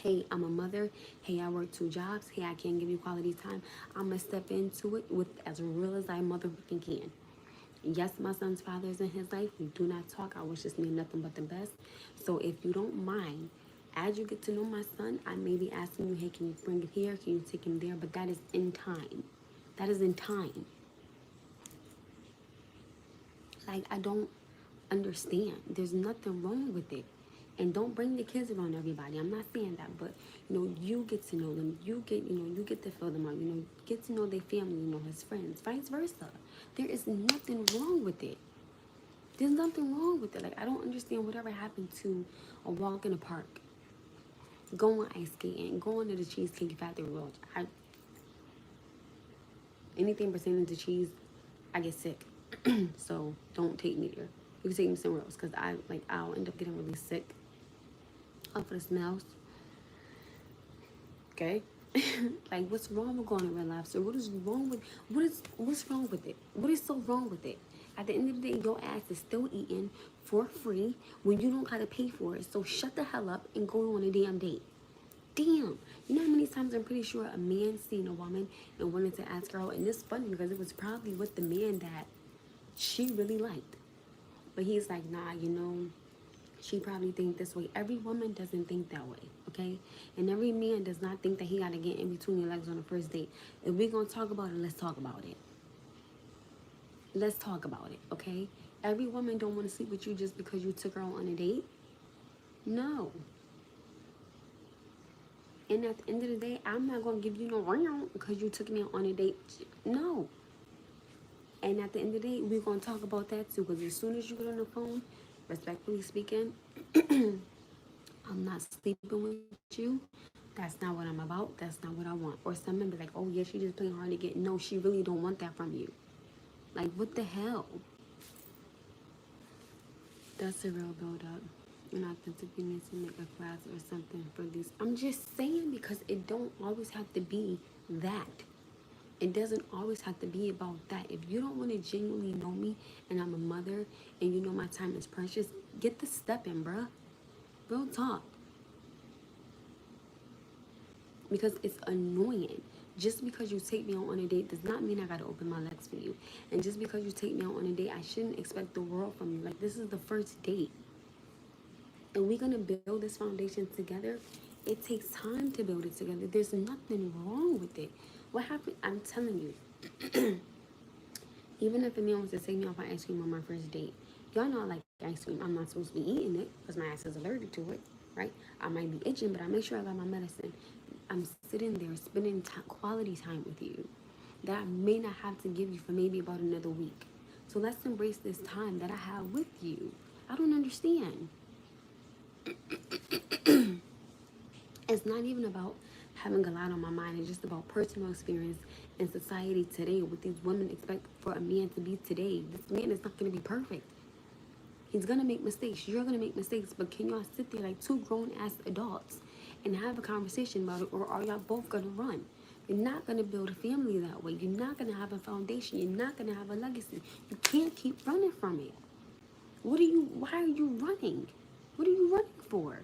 Hey, I'm a mother. Hey, I work 2 jobs. Hey, I can't give you quality time. I'm gonna step into it with as real as I motherfucking can. Yes, my son's father is in his life. We do not talk. I wish this man nothing but the best. So if you don't mind, as you get to know my son, I may be asking you, hey, can you bring him here? Can you take him there? But that is in time. That is in time. Like, I don't understand. There's nothing wrong with it. And don't bring the kids around everybody. I'm not saying that, but you get to know them. You get to fill them out. Get to know their family. His friends, vice versa. There is nothing wrong with it. There's nothing wrong with it. Like, I don't understand whatever happened to a walk in the park, going ice skating, going to the Cheesecake Factory. World. Anything pertaining to cheese, I get sick. So don't take me there. You can take me somewhere else, because I'll end up getting really sick off of the smells. Okay. Like, what's wrong with going to Red Lobster? What's wrong with it? What is so wrong with it? At the end of the day, your ass is still eating for free when you don't gotta pay for it. So shut the hell up and go on a damn date. Damn. You know how many times I'm pretty sure a man seen a woman and wanted to ask her out, and it's funny because it was probably with the man that she really liked. But he's like, nah, she probably think this way. Every woman doesn't think that way, okay? And every man does not think that he got to get in between your legs on the first date. If we're going to talk about it, let's talk about it. Let's talk about it, okay? Every woman don't want to sleep with you just because you took her on a date. No. And at the end of the day, I'm not going to give you no round because you took me on a date. No. And at the end of the day, we're going to talk about that too. Because as soon as you get on the phone, respectfully speaking, I'm not sleeping with you. That's not what I'm about. That's not what I want. Or some men be like, oh yeah, she just playing hard to get. No, she really don't want that from you. Like, what the hell? That's a real build up. And I think you need to make a class or something for these. I'm just saying, because it don't always have to be that. It doesn't always have to be about that. If you don't want to genuinely know me and I'm a mother and you know my time is precious, get the step in, bruh. Real talk. Because it's annoying. Just because you take me out on a date does not mean I gotta open my legs for you. And just because you take me out on a date, I shouldn't expect the world from you. Like, this is the first date. And we're gonna build this foundation together. It takes time to build it together. There's nothing wrong with it. What happened? I'm telling you. Even if a man wants to take me out for ice cream on my first date, y'all know I like ice cream. I'm not supposed to be eating it because my ass is allergic to it, right? I might be itching, but I make sure I got my medicine. I'm sitting there spending quality time with you that I may not have to give you for maybe about another week. So let's embrace this time that I have with you. I don't understand. It's not even about having a lot on my mind. It's just about personal experience in society today. What these women expect for a man to be today. This man is not going to be perfect. He's going to make mistakes. You're going to make mistakes. But can y'all sit there like 2 grown-ass adults and have a conversation about it? Or are y'all both going to run? You're not going to build a family that way. You're not going to have a foundation. You're not going to have a legacy. You can't keep running from it. Why are you running? What are you running for?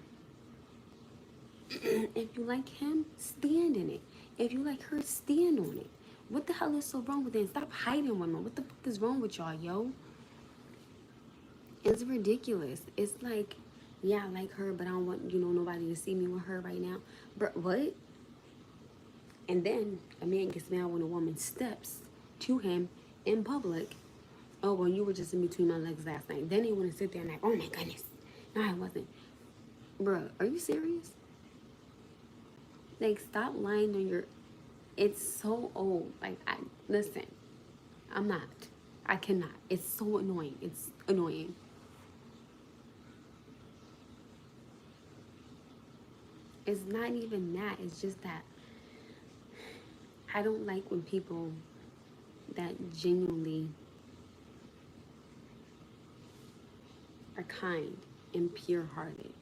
If you like him, stand in it. If you like her, stand on it. What the hell is so wrong with it? Stop hiding women. What the fuck is wrong with y'all, yo? It's ridiculous. It's like, Yeah, I like her, but I don't want, nobody to see me with her right now. But what? And then a man gets mad when a woman steps to him in public. Oh, well, you were just in between my legs last night. Then they want to sit there and like, oh my goodness. No, I wasn't. Bruh, are you serious? Like, stop lying on your... It's so old. Like, listen, I'm not. I cannot. It's so annoying. It's annoying. It's not even that. It's just that I don't like when people that genuinely are kind and pure hearted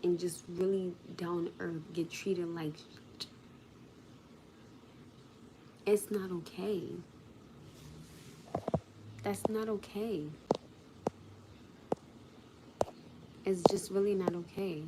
and just really down to earth get treated like shit. It's not okay. That's not okay. It's just really not okay.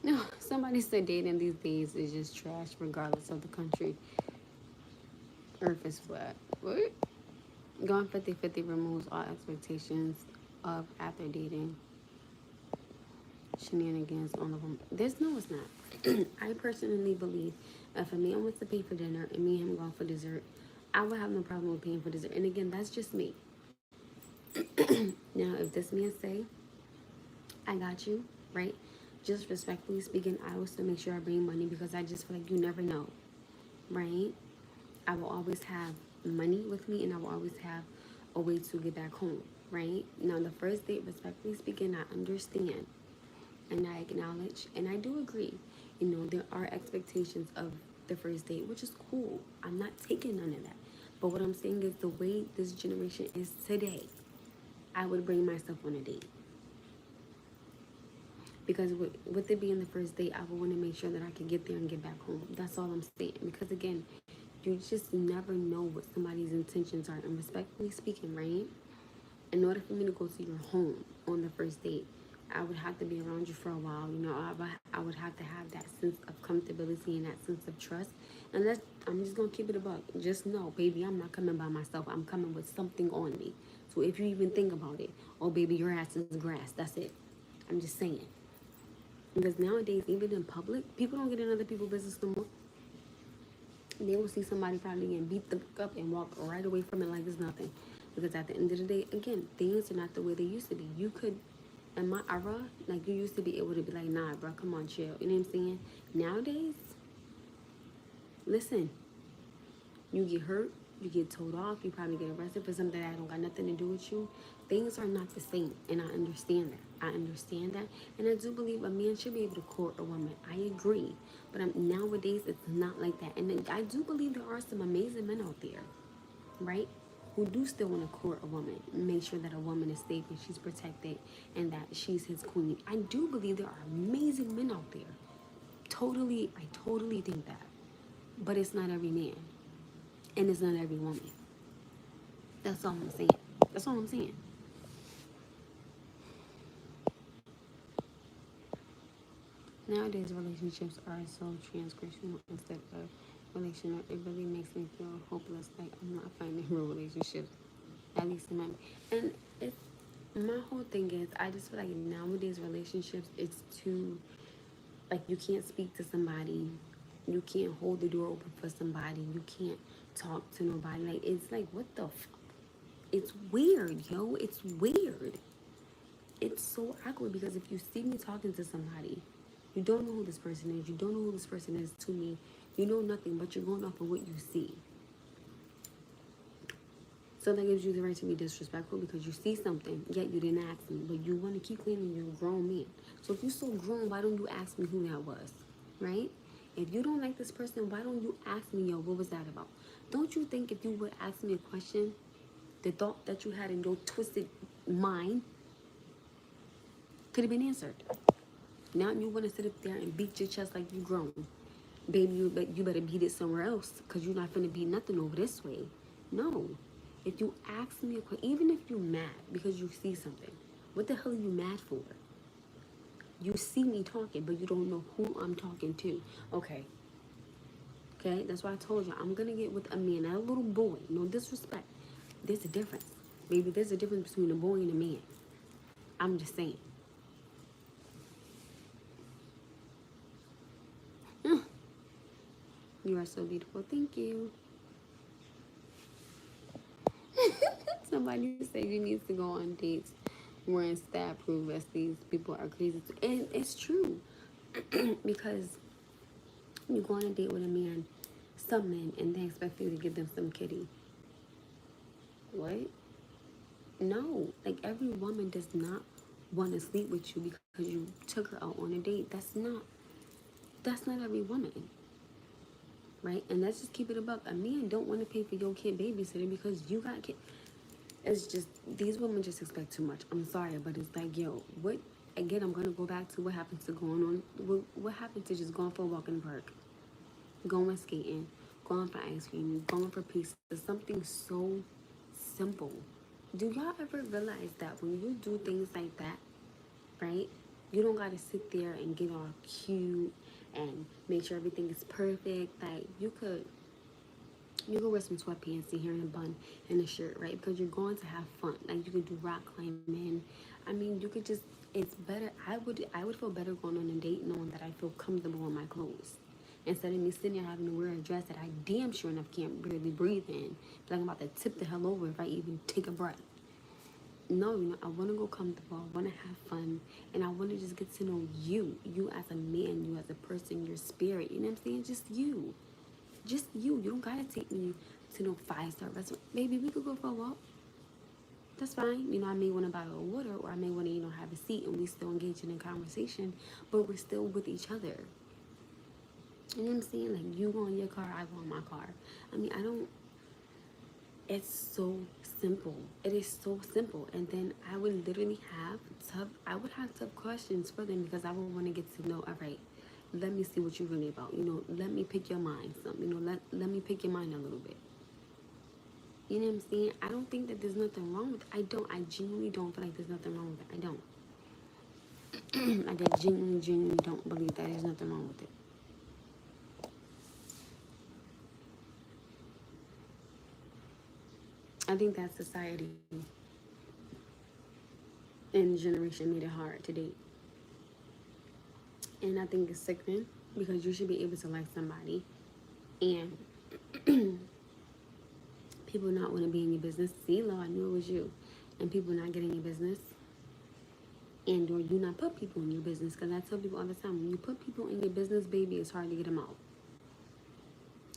No, somebody said dating these days is just trash regardless of the country. Earth is flat. What? Going 50-50 removes all expectations of after dating. Shenanigans on the woman. It's not. I personally believe if a man wants to pay for dinner and me and him going for dessert, I would have no problem with paying for dessert. And again, that's just me. Now, if this man say, I got you, right? Just respectfully speaking, I will still make sure I bring money because I just feel like you never know, right? I will always have money with me and I will always have a way to get back home, right? Now, the first date, respectfully speaking, I understand and I acknowledge and I do agree. There are expectations of the first date, which is cool. I'm not taking none of that. But what I'm saying is the way this generation is today, I would bring myself on a date. Because with it being the first date, I would want to make sure that I can get there and get back home. That's all I'm saying. Because again, you just never know what somebody's intentions are. And respectfully speaking, right? In order for me to go to your home on the first date, I would have to be around you for a while. I would have to have that sense of comfortability and that sense of trust. And I'm just going to keep it a buck. Just know, baby, I'm not coming by myself. I'm coming with something on me. So if you even think about it, oh, baby, your ass is grass. That's it. I'm just saying. Because nowadays, even in public, people don't get in other people's business no more. They will see somebody probably getting beat the fuck up and walk right away from it like it's nothing. Because at the end of the day, again, things are not the way they used to be. You could, in my era, like you used to be able to be like, nah, bro, come on, chill. You know what I'm saying? Nowadays, listen, you get hurt, you get told off, you probably get arrested for something that don't got nothing to do with you. Things are not the same, and I understand that. I understand that, and I do believe a man should be able to court a woman. I agree, but nowadays it's not like that, and I do believe there are some amazing men out there, right? Who do still want to court a woman, make sure that a woman is safe and she's protected and that she's his queen. I do believe there are amazing men out there. I totally think that. But it's not every man. And it's not every woman. That's all I'm saying. That's all I'm saying. Nowadays, relationships are so transgressive instead of relational. It really makes me feel hopeless. Like I'm not finding real relationships, at least in my. And it's my whole thing is I just feel like nowadays relationships it's too like you can't speak to somebody, you can't hold the door open for somebody, you can't talk to nobody. Like it's like what the. It's weird, yo. It's weird. It's so awkward because if you see me talking to somebody, you don't know who this person is. You don't know who this person is to me. You know nothing, but you're going off of what you see. So that gives you the right to be disrespectful because you see something, yet you didn't ask me. But you want to keep claiming you're a grown man. So if you're so grown, why don't you ask me who that was? Right? If you don't like this person, why don't you ask me, yo, what was that about? Don't you think if you would ask me a question, the thought that you had in your twisted mind could have been answered? Now you want to sit up there and beat your chest like you grown. Baby, you better beat it somewhere else because you're not going to beat nothing over this way. No. If you ask me a question, even if you're mad because you see something, what the hell are you mad for? You see me talking, but you don't know who I'm talking to. Okay. Okay, that's why I told you I'm gonna get with a man, not a little boy. No disrespect. There's a difference. Maybe there's a difference between a boy and a man. I'm just saying. You are so beautiful. Thank you. Somebody said you need to go on dates wearing stat proof as these people are crazy. And it's true. Because you go on a date with a man, some men, and they expect you to give them some kitty. What? No. Like, every woman does not want to sleep with you because you took her out on a date. That's not every woman. Right? And let's just keep it above. A man don't want to pay for your kid babysitter because you got kid. It's just, these women just expect too much. I'm sorry, but it's like, yo, what? Again, I'm gonna go back to what happens to going on. What happened to just going for a walk in the park, going skating, going for ice cream, going for pizza? Something so simple. Do y'all ever realize that when you do things like that, right? You don't gotta sit there and get all cute and make sure everything is perfect. Like, you could wear some sweatpants and hair in a bun and a shirt, right? Because you're going to have fun. Like, you could do rock climbing. I mean, you could just, it's better. I would feel better going on a date knowing that I feel comfortable in my clothes. Instead of me sitting there having to wear a dress that I damn sure enough can't barely breathe in. Like, I'm about to tip the hell over if I even take a breath. No, I want to go comfortable. I want to have fun. And I want to just get to know you. You as a man, you as a person, your spirit. You know what I'm saying? Just you. Just you. You don't gotta take me to no 5-star restaurant. Baby, we could go for a walk. That's fine. I may want a bottle of water, or I may want to, have a seat and we still engaging in conversation, but we're still with each other. You know what I'm saying? Like, you go in your car, I go in my car. I mean, it's so simple. It is so simple. And then I would literally have tough questions for them because I would want to get to know, all right, let me see what you're really about. Let me pick your mind some. Let me pick your mind a little bit. You know what I'm saying? I don't think that there's nothing wrong with it. I genuinely don't feel like there's nothing wrong with it. I don't. Like, I genuinely don't believe that there's nothing wrong with it. I think that society and generation made it hard to date. And I think it's sickening because you should be able to like somebody and people not want to be in your business. See, Lo, I knew it was you. And people not getting your business. And or you not put people in your business. Because I tell people all the time, when you put people in your business, baby, it's hard to get them out.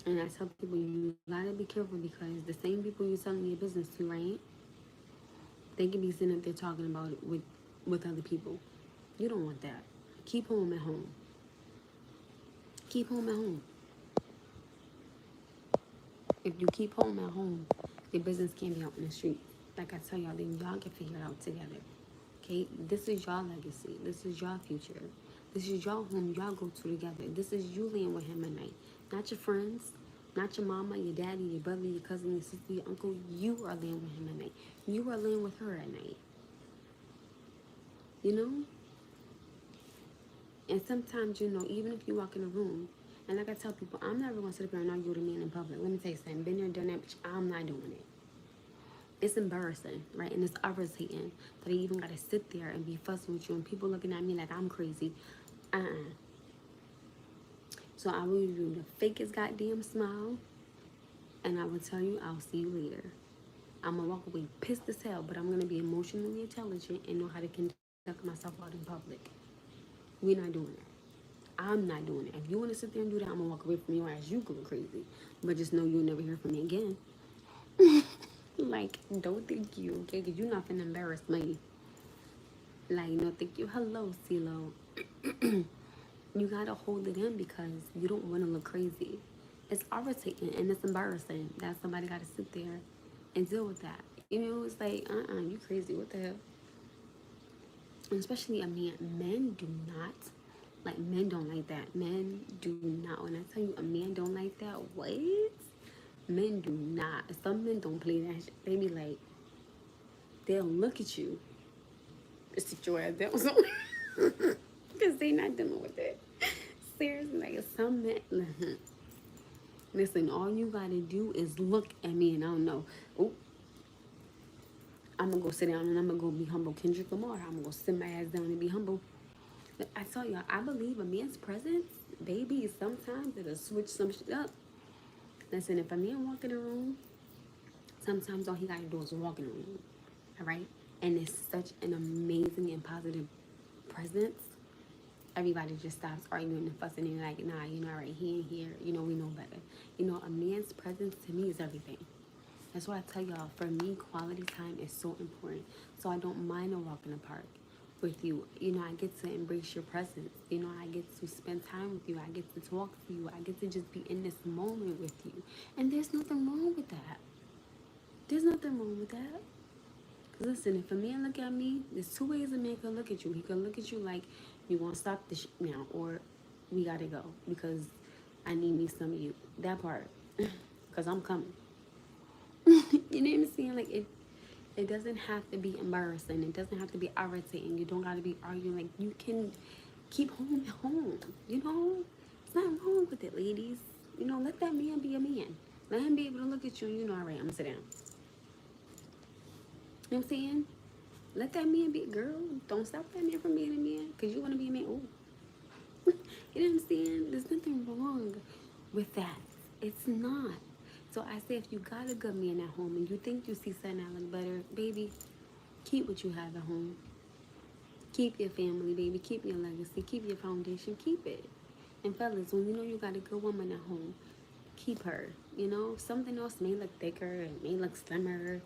And I tell people, you gotta be careful because the same people you're selling your business to, right? They can be sitting up there talking about it with other people. You don't want that. Keep home at home. Keep home at home. If you keep home at home, your business can't be out in the street. Like I tell y'all, then y'all can figure it out together. Okay? This is y'all legacy. This is y'all future. This is y'all home y'all go to together. This is you laying with him at night. Not your friends, not your mama, your daddy, your brother, your cousin, your sister, your uncle. You are laying with him at night. You are laying with her at night. You know? And sometimes, even if you walk in a room, and like I tell people, I'm never going to sit up here and argue with a man in public. Let me tell you something. Been there, done that, bitch. I'm not doing it. It's embarrassing, right? And it's irritating that I even got to sit there and be fussing with you and people looking at me like I'm crazy. So I will do the fakest goddamn smile, and I will tell you, I'll see you later. I'm going to walk away pissed as hell, but I'm going to be emotionally intelligent and know how to conduct myself out in public. We're not doing that. I'm not doing it. If you want to sit there and do that, I'm going to walk away from your ass. You go crazy. But just know you'll never hear from me again. Like, don't think you, okay? Because you're not finna embarrass me. Like, no, thank you. Hello, CeeLo. You got to hold it in because you don't want to look crazy. It's irritating and it's embarrassing that somebody got to sit there and deal with that. It's like, you crazy. What the hell? And especially a man. Men do not. Like, men don't like that. Men do not. When I tell you a man don't like that, what? Men do not. Some men don't play that shit. They be like, they'll look at you. Sit your ass down somewhere. Because they not dealing with it. Seriously, like some men. Listen, all you gotta do is look at me and I don't know. Oh, I'm gonna go sit down and I'm gonna go be humble. Kendrick Lamar, I'm gonna go sit my ass down and be humble. I tell y'all, I believe a man's presence, baby, sometimes it'll switch some shit up. Listen, if a man walk in a room, sometimes all he gotta do is walk in the room. All right? And it's such an amazing and positive presence. Everybody just stops arguing and fussing and like, nah, you know, all right, he ain't here. You know, we know better. You know, a man's presence to me is everything. That's why I tell y'all, for me, quality time is so important. So I don't mind a walk in the park with you. You know, I get to embrace your presence. You know, I get to spend time with you. I get to talk to you. I get to just be in this moment with you. And there's nothing wrong with that. There's nothing wrong with that. Cause listen, if a man look at me, there's two ways a man can look at you. He can look at you like, you gonna stop this shit now, or we gotta go because I need me some of you. That part. Cause I'm coming. You know what I'm saying? Like it doesn't have to be embarrassing. It doesn't have to be irritating. You don't gotta be arguing. Like you can keep home at home. You know? It's not wrong with it, ladies. You know, let that man be a man. Let him be able to look at you and you know, all right, I'm gonna sit down. You know what I'm saying? Let that man be a girl. Don't stop that man from being a man. Because you want to be a man. Ooh. You know what I'm saying? There's nothing wrong with that. It's not. So I say if you got a good man at home and you think you see something that look better, baby, keep what you have at home. Keep your family, baby. Keep your legacy. Keep your foundation. Keep it. And fellas, when you know you got a good woman at home, keep her. You know, something else may look thicker, it may look slimmer.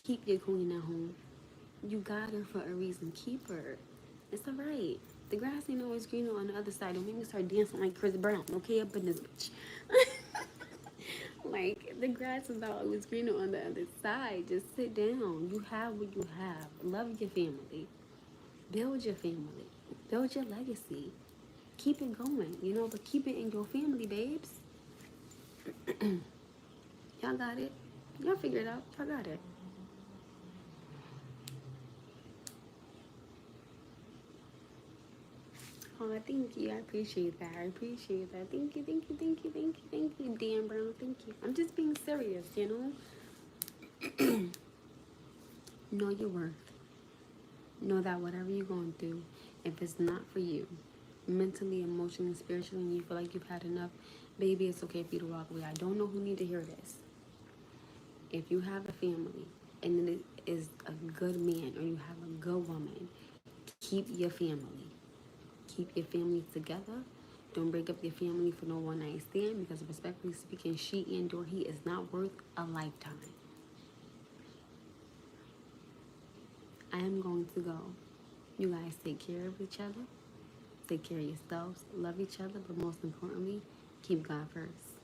Keep your queen at home. You got her for a reason. Keep her. It's alright. The grass ain't always greener on the other side. Don't make me start dancing like Chris Brown, okay? Up in this bitch. Like, the grass is not always greener on the other side. Just sit down. You have what you have. Love your family. Build your family. Build your legacy. Keep it going, you know, but keep it in your family, babes. Y'all got it. Y'all figure it out. Y'all got it. Oh, thank you. I appreciate that. I appreciate that. Thank you, thank you, thank you, thank you, thank you, Dan Brown. Thank you. I'm just being serious, you know? Know your worth. Know that whatever you're going through, if it's not for you, mentally, emotionally, spiritually, and you feel like you've had enough, baby, it's okay for you to walk away. I don't know who need to hear this. If you have a family and it is a good man or you have a good woman, keep your family. Keep your family together. Don't break up your family for no one night stand because respectfully speaking, she and or he is not worth a lifetime. I am going to go. You guys take care of each other. Take care of yourselves. Love each other. But most importantly, keep God first.